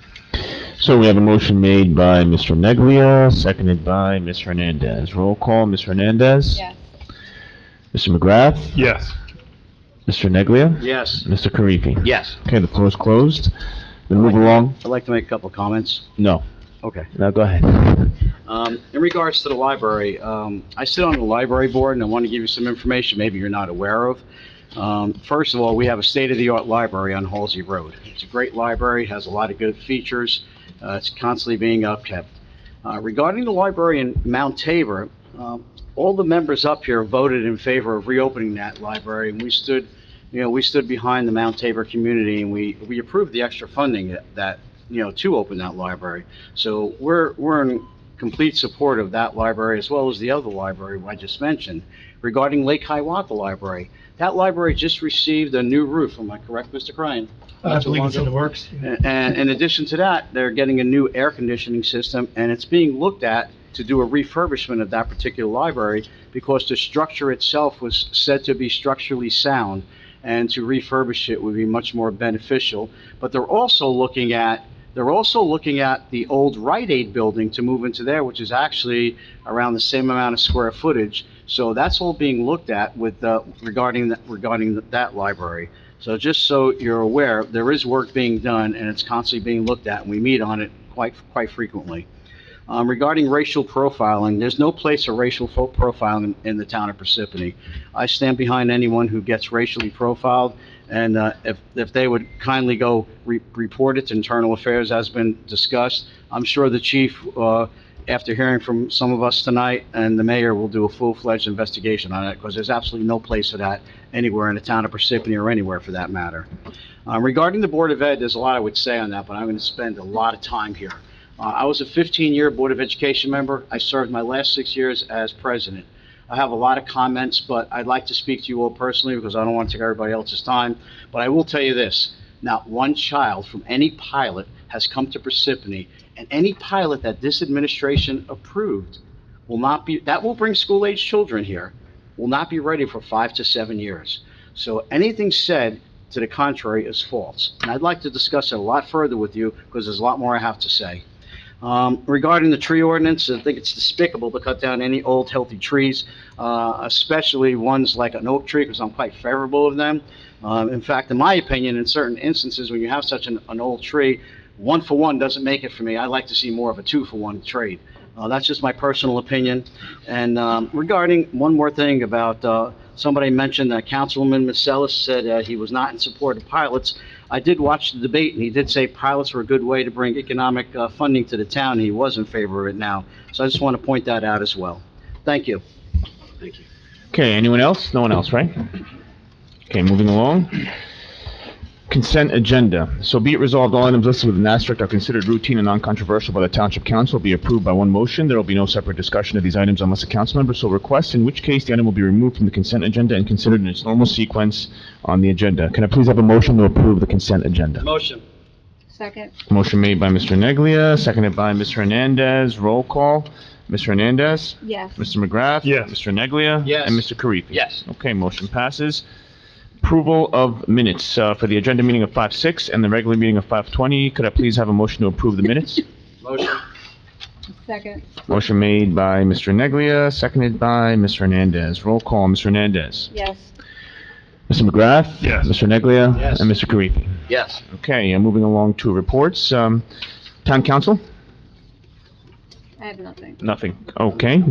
[SPEAKER 2] So we have a motion made by Mr. Neglia, seconded by Ms. Hernandez. Roll call, Ms. Hernandez?
[SPEAKER 21] Yes.
[SPEAKER 2] Mr. McGrath?
[SPEAKER 5] Yes.
[SPEAKER 2] Mr. Neglia?
[SPEAKER 4] Yes.
[SPEAKER 2] Mr. Karifi?
[SPEAKER 4] Yes.
[SPEAKER 2] Okay, the floor is closed. We'll move along.
[SPEAKER 4] I'd like to make a couple of comments.
[SPEAKER 2] No.
[SPEAKER 4] Okay.
[SPEAKER 2] Now, go ahead.
[SPEAKER 4] In regards to the library, I sit on the library board, and I want to give you some information maybe you're not aware of. First of all, we have a state-of-the-art library on Halsey Road. It's a great library, has a lot of good features. It's constantly being upkept. Regarding the library in Mount Tabor, all the members up here voted in favor of reopening that library, and we stood behind the Mount Tabor community, and we approved the extra funding that to open that library. So we're in complete support of that library, as well as the other library I just mentioned. Regarding Lake Hiawatha Library, that library just received a new roof. Am I correct, Mr. Cryan?
[SPEAKER 11] I believe it's in the works.
[SPEAKER 4] And in addition to that, they're getting a new air conditioning system, and it's being looked at
[SPEAKER 7] to do a refurbishment of that particular library because the structure itself was said to be structurally sound, and to refurbish it would be much more beneficial. But they're also looking at the old Rite Aid building to move into there, which is actually around the same amount of square footage. So that's all being looked at with regarding that library. So just so you're aware, there is work being done, and it's constantly being looked at, and we meet on it quite frequently. Regarding racial profiling, there's no place for racial profiling in the town of Parsippany. I stand behind anyone who gets racially profiled, and if they would kindly go report it to Internal Affairs, as been discussed. I'm sure the chief, after hearing from some of us tonight, and the mayor will do a full-fledged investigation on it, because there's absolutely no place for that anywhere in the town of Parsippany or anywhere for that matter. Regarding the Board of Ed, there's a lot I would say on that, but I'm going to spend a lot of time here. I was a 15-year Board of Education member. I served my last 6 years as president. I have a lot of comments, but I'd like to speak to you all personally because I don't want to take everybody else's time. But I will tell you this, not one child from any pilot has come to Parsippany, and any pilot that this administration approved that will bring school-age children here, will not be ready for 5 to 7 years. So anything said to the contrary is false. And I'd like to discuss it a lot further with you because there's a lot more I have to say. Regarding the tree ordinance, I think it's despicable to cut down any old healthy trees, especially ones like an oak tree, because I'm quite favorable of them. In fact, in my opinion, in certain instances, when you have such an old tree, 1-for-1 doesn't make it for me. I like to see more of a 2-for-1 trade. That's just my personal opinion. And regarding one more thing about somebody mentioned that Councilwoman Macelis said he was not in support of pilots. I did watch the debate, and he did say pilots were a good way to bring economic funding to the town, and he was in favor of it now. So I just want to point that out as well. Thank you. Thank you.
[SPEAKER 2] Okay, anyone else? No one else, right? Okay, moving along. Consent agenda. So be it resolved, all items listed with an asterisk are considered routine and non-controversial by the Township Council, be approved by one motion. There will be no separate discussion of these items unless a council member so requests, in which case the item will be removed from the consent agenda and considered in its normal sequence on the agenda. Can I please have a motion to approve the consent agenda?
[SPEAKER 7] Motion.
[SPEAKER 21] Second.
[SPEAKER 2] Motion made by Mr. Neglia, seconded by Mr. Hernandez. Roll call. Mr. Hernandez?
[SPEAKER 21] Yes.
[SPEAKER 2] Mr. McGrath?
[SPEAKER 5] Yes.
[SPEAKER 2] Mr. Neglia?
[SPEAKER 7] Yes.
[SPEAKER 2] And Mr. Karifi?
[SPEAKER 7] Yes.
[SPEAKER 2] Okay, motion passes. Approval of minutes for the agenda meeting of 5/6 and the regular meeting of 5/20. Could I please have a motion to approve the minutes?
[SPEAKER 7] Motion.
[SPEAKER 21] Second.
[SPEAKER 2] Motion made by Mr. Neglia, seconded by Mr. Hernandez. Roll call, Mr. Hernandez.
[SPEAKER 21] Yes.
[SPEAKER 2] Mr. McGrath?
[SPEAKER 5] Yes.
[SPEAKER 2] Mr. Neglia?
[SPEAKER 7] Yes.
[SPEAKER 2] And Mr. Karifi?
[SPEAKER 7] Yes.
[SPEAKER 2] Okay, moving along to reports. Town Council?
[SPEAKER 21] I have nothing.
[SPEAKER 2] Nothing. Okay.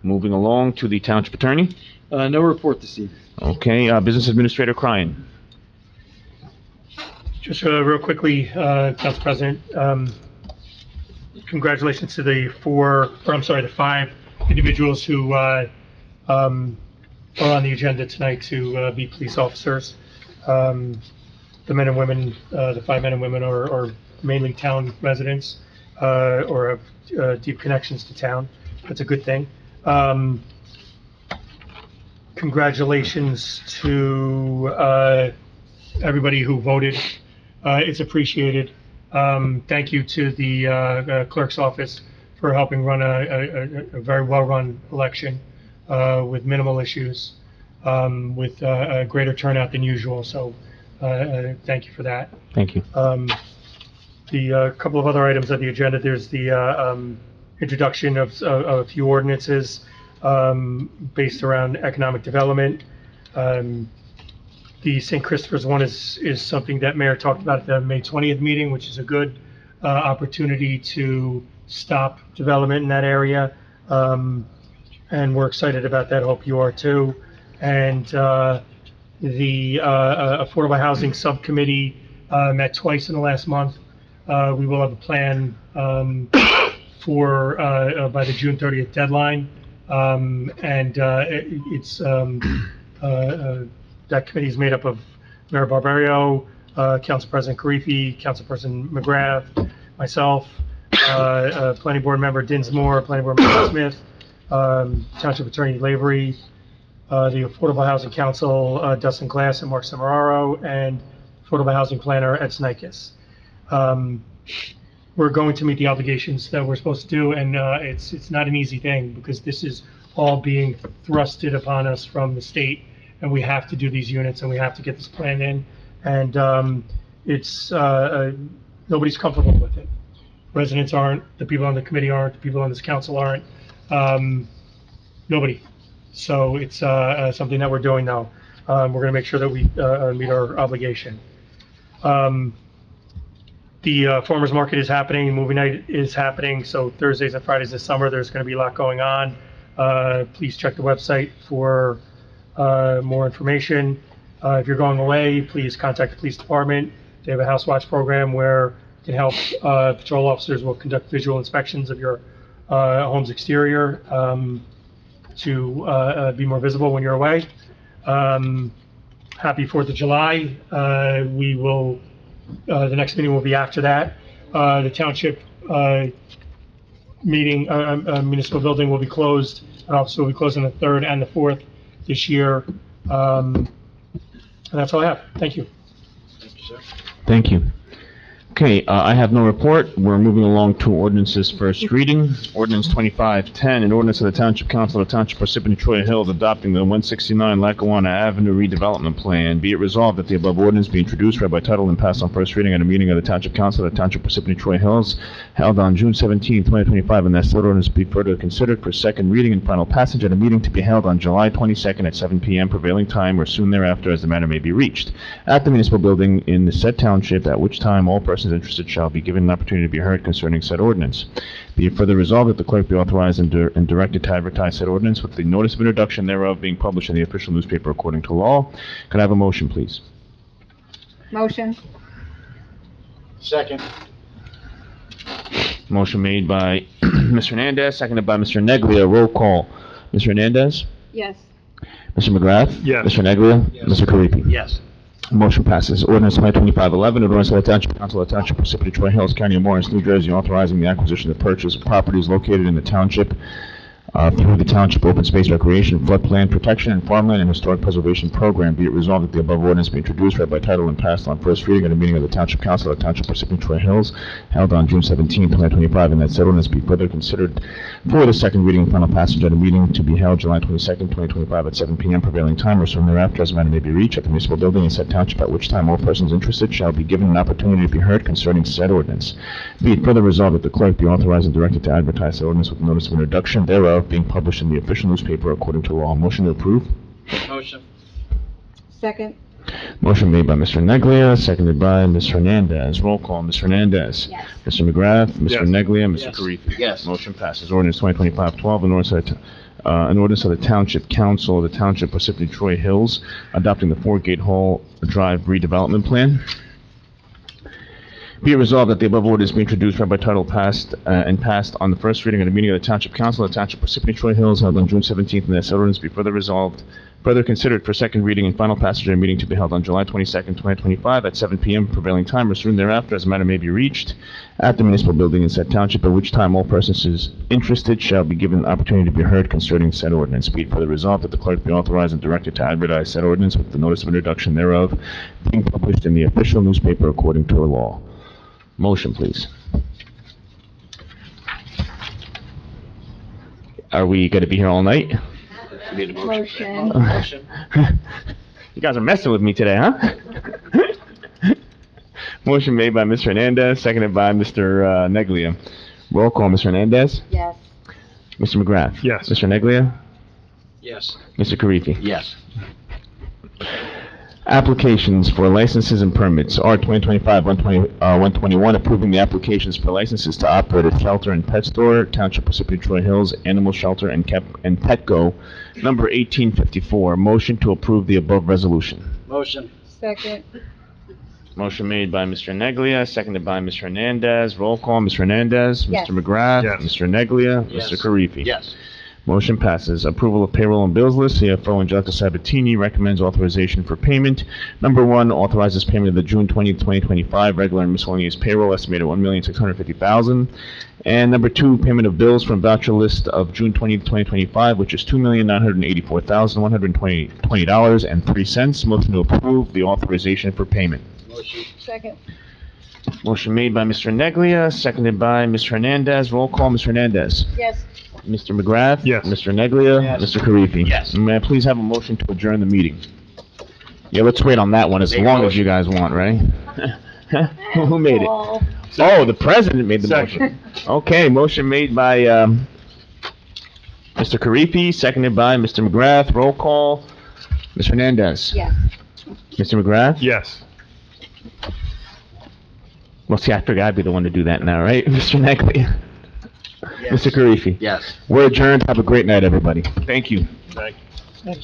[SPEAKER 2] Moving along to the Township Attorney?
[SPEAKER 14] No report this evening.
[SPEAKER 2] Okay, Business Administrator Cryan.
[SPEAKER 11] Just real quickly, Council President, congratulations to the 5 individuals who are on the agenda tonight to be police officers. The men and women, the 5 men and women are mainly town residents or have deep connections to town. That's a good thing. Congratulations to everybody who voted. It's appreciated. Thank you to the clerk's office for helping run a very well-run election with minimal issues, with a greater turnout than usual. So thank you for that.
[SPEAKER 2] Thank you.
[SPEAKER 11] The couple of other items on the agenda, there's the introduction of a few ordinances based around economic development. The St. Christopher's one is something that Mayor talked about at the May 20th meeting, which is a good opportunity to stop development in that area. And we're excited about that. Hope you are too. And the Affordable Housing Subcommittee met twice in the last month. We will have a plan for by the June 30th deadline. That committee is made up of Mayor Barbario, Council President Karifi, Council President McGrath, myself, Planning Board Member Dinsmore, Planning Board Member Smith, Township Attorney Lavery, the Affordable Housing Council, Dustin Glass and Mark Semeraro, and Affordable Housing Planner Ed Snikis. we're going to meet the obligations that we're supposed to do, and it's not an easy thing, because this is all being thrusted upon us from the state, and we have to do these units, and we have to get this plan in, and it's nobody's comfortable with it. Residents aren't, the people on the committee aren't, the people on this council aren't, nobody. So it's something that we're doing now. We're going to make sure that we meet our obligation. The farmers market is happening, movie night is happening, so Thursdays and Fridays this summer, there's going to be a lot going on. Please check the website for more information. If you're going away, please contact the police department. They have a house watch program where it can help. Patrol officers will conduct visual inspections of your home's exterior to be more visible when you're away. Happy 4th of July. We will. The next meeting will be after that. The township meeting, municipal building will be closed. An office will be closed on the 3rd and the 4th this year. And that's all I have. Thank you.
[SPEAKER 7] Thank you, sir.
[SPEAKER 2] Thank you. Okay, I have no report. We're moving along to ordinances first reading. Ordinance 2510, an ordinance of the Township Council of the Township Parsippany-Troy Hills adopting the 169 Lackawanna Avenue redevelopment plan. Be it resolved that the above ordinance be introduced, read by title, and passed on first reading at a meeting of the Township Council of the Township Parsippany-Troy Hills held on June 17, 2025, and that said ordinance be further considered for second reading and final passage at a meeting to be held on July 22nd at 7 p.m. prevailing time or soon thereafter as the matter may be reached at the municipal building in the said township, at which time all persons interested shall be given an opportunity to be heard concerning said ordinance. Be it further resolved that the clerk be authorized and directed to advertise said ordinance with the notice of introduction thereof being published in the official newspaper according to law. Could I have a motion, please?
[SPEAKER 21] Motion.
[SPEAKER 7] Second.
[SPEAKER 2] Motion made by Mr. Hernandez, seconded by Mr. Neglia. Roll call. Mr. Hernandez?
[SPEAKER 21] Yes.
[SPEAKER 2] Mr. McGrath?
[SPEAKER 5] Yes.
[SPEAKER 2] Mr. Neglia? Yes. Mr. Karifi?
[SPEAKER 7] Yes.
[SPEAKER 2] Motion passes. Ordinance 2025-11, ordinance of the Township Council of the Township Parsippany-Troy Hills, County of Morris, New Jersey, authorizing the acquisition of purchase of properties located in the township through the Township Open Space Recreation, Floodplain Protection, and Farmland and Historic Preservation Program. Be it resolved that the above ordinance be introduced, read by title, and passed on first reading at a meeting of the Township Council of the Township Parsippany-Troy Hills held on June 17, 2025, and that said ordinance be further considered for the second reading and final passage at a meeting to be held July 22nd, 2025 at 7 p.m. prevailing time or soon thereafter as the matter may be reached at the municipal building in said township, at which time all persons interested shall be given an opportunity to be heard concerning said ordinance. Be it further resolved that the clerk be authorized and directed to advertise said ordinance with notice of introduction thereof being published in the official newspaper according to law. Motion to approve.
[SPEAKER 7] Motion.
[SPEAKER 21] Second.
[SPEAKER 2] Motion made by Mr. Neglia, seconded by Ms. Hernandez. Roll call, Ms. Hernandez.
[SPEAKER 21] Yes.
[SPEAKER 2] Mr. McGrath. Mr.
[SPEAKER 5] Yes.
[SPEAKER 2] Neglia. Mr.
[SPEAKER 7] Yes.
[SPEAKER 2] Karifi.
[SPEAKER 7] Yes.
[SPEAKER 2] Motion passes. Ordinance 2025-12, an ordinance of the Township Council of the Township Parsippany-Troy Hills adopting the 4-Gate Hall Drive redevelopment plan. Be it resolved that the above ordinance be introduced, read by title, passed on the first reading at a meeting of the Township Council of the Township Parsippany-Troy Hills held on June 17th, and that said ordinance be further considered for second reading and final passage at a meeting to be held on July 22nd, 2025 at 7 p.m. prevailing time or soon thereafter as the matter may be reached at the municipal building in said township, at which time all persons interested shall be given an opportunity to be heard concerning said ordinance. Be it further resolved that the clerk be authorized and directed to advertise said ordinance with the notice of introduction thereof being published in the official newspaper according to law. Motion, please. Are we going to be here all night?
[SPEAKER 4] Need a motion.
[SPEAKER 21] Motion.
[SPEAKER 2] You guys are messing with me today, huh? Motion made by Mr. Hernandez, seconded by Mr. Neglia. Roll call, Mr. Hernandez?
[SPEAKER 21] Yes.
[SPEAKER 2] Mr. McGrath?
[SPEAKER 5] Yes.
[SPEAKER 2] Mr. Neglia?
[SPEAKER 7] Yes.
[SPEAKER 2] Mr. Karifi?
[SPEAKER 4] Yes.
[SPEAKER 2] Applications for licenses and permits. R 2025-121, approving the applications for licenses to operate a shelter and pet store, Township Parsippany-Troy Hills Animal Shelter and Petco, number 1854. Motion to approve the above resolution.
[SPEAKER 7] Motion.
[SPEAKER 21] Second.
[SPEAKER 2] Motion made by Mr. Neglia, seconded by Mr. Hernandez. Roll call, Mr. Hernandez,
[SPEAKER 21] Yes.
[SPEAKER 2] Mr. McGrath,
[SPEAKER 5] Yes.
[SPEAKER 2] Mr. Neglia,
[SPEAKER 7] Yes.
[SPEAKER 2] Mr. Karifi.
[SPEAKER 4] Yes.
[SPEAKER 2] Motion passes. Approval of payroll and bills list. CFO Angelica Sabatini recommends authorization for payment. Number 1, authorizes payment of the June 20, 2025 regular and miscellaneous payroll estimated $1,650,000. And number 2, payment of bills from voucher list of June 20, 2025, which is $2,984,120.03. Motion to approve the authorization for payment.
[SPEAKER 7] Motion.
[SPEAKER 21] Second.
[SPEAKER 2] Motion made by Mr. Neglia, seconded by Ms. Hernandez. Roll call, Ms. Hernandez.
[SPEAKER 21] Yes.
[SPEAKER 2] Mr. McGrath?
[SPEAKER 5] Yes.
[SPEAKER 2] Mr. Neglia?
[SPEAKER 14] Yes.
[SPEAKER 2] Mr. Karifi?
[SPEAKER 4] Yes.
[SPEAKER 2] May I please have a motion to adjourn the meeting? Yeah, let's wait on that one as
[SPEAKER 4] Make a
[SPEAKER 2] long as
[SPEAKER 4] motion.
[SPEAKER 2] you guys want, right? Who made it?
[SPEAKER 21] Oh.
[SPEAKER 2] Oh, the president made the
[SPEAKER 5] Second.
[SPEAKER 2] motion. Okay, motion made by, Mr. Karifi, seconded by Mr. McGrath. Roll call. Ms. Hernandez?
[SPEAKER 21] Yes.
[SPEAKER 2] Mr. McGrath?
[SPEAKER 5] Yes.
[SPEAKER 2] Well, see, I figured I'd be the one to do that now, right? Mr. Neglia? Mr. Karifi?
[SPEAKER 4] Yes.
[SPEAKER 2] We're adjourned. Have a great night, everybody. Thank you.
[SPEAKER 5] Thank you.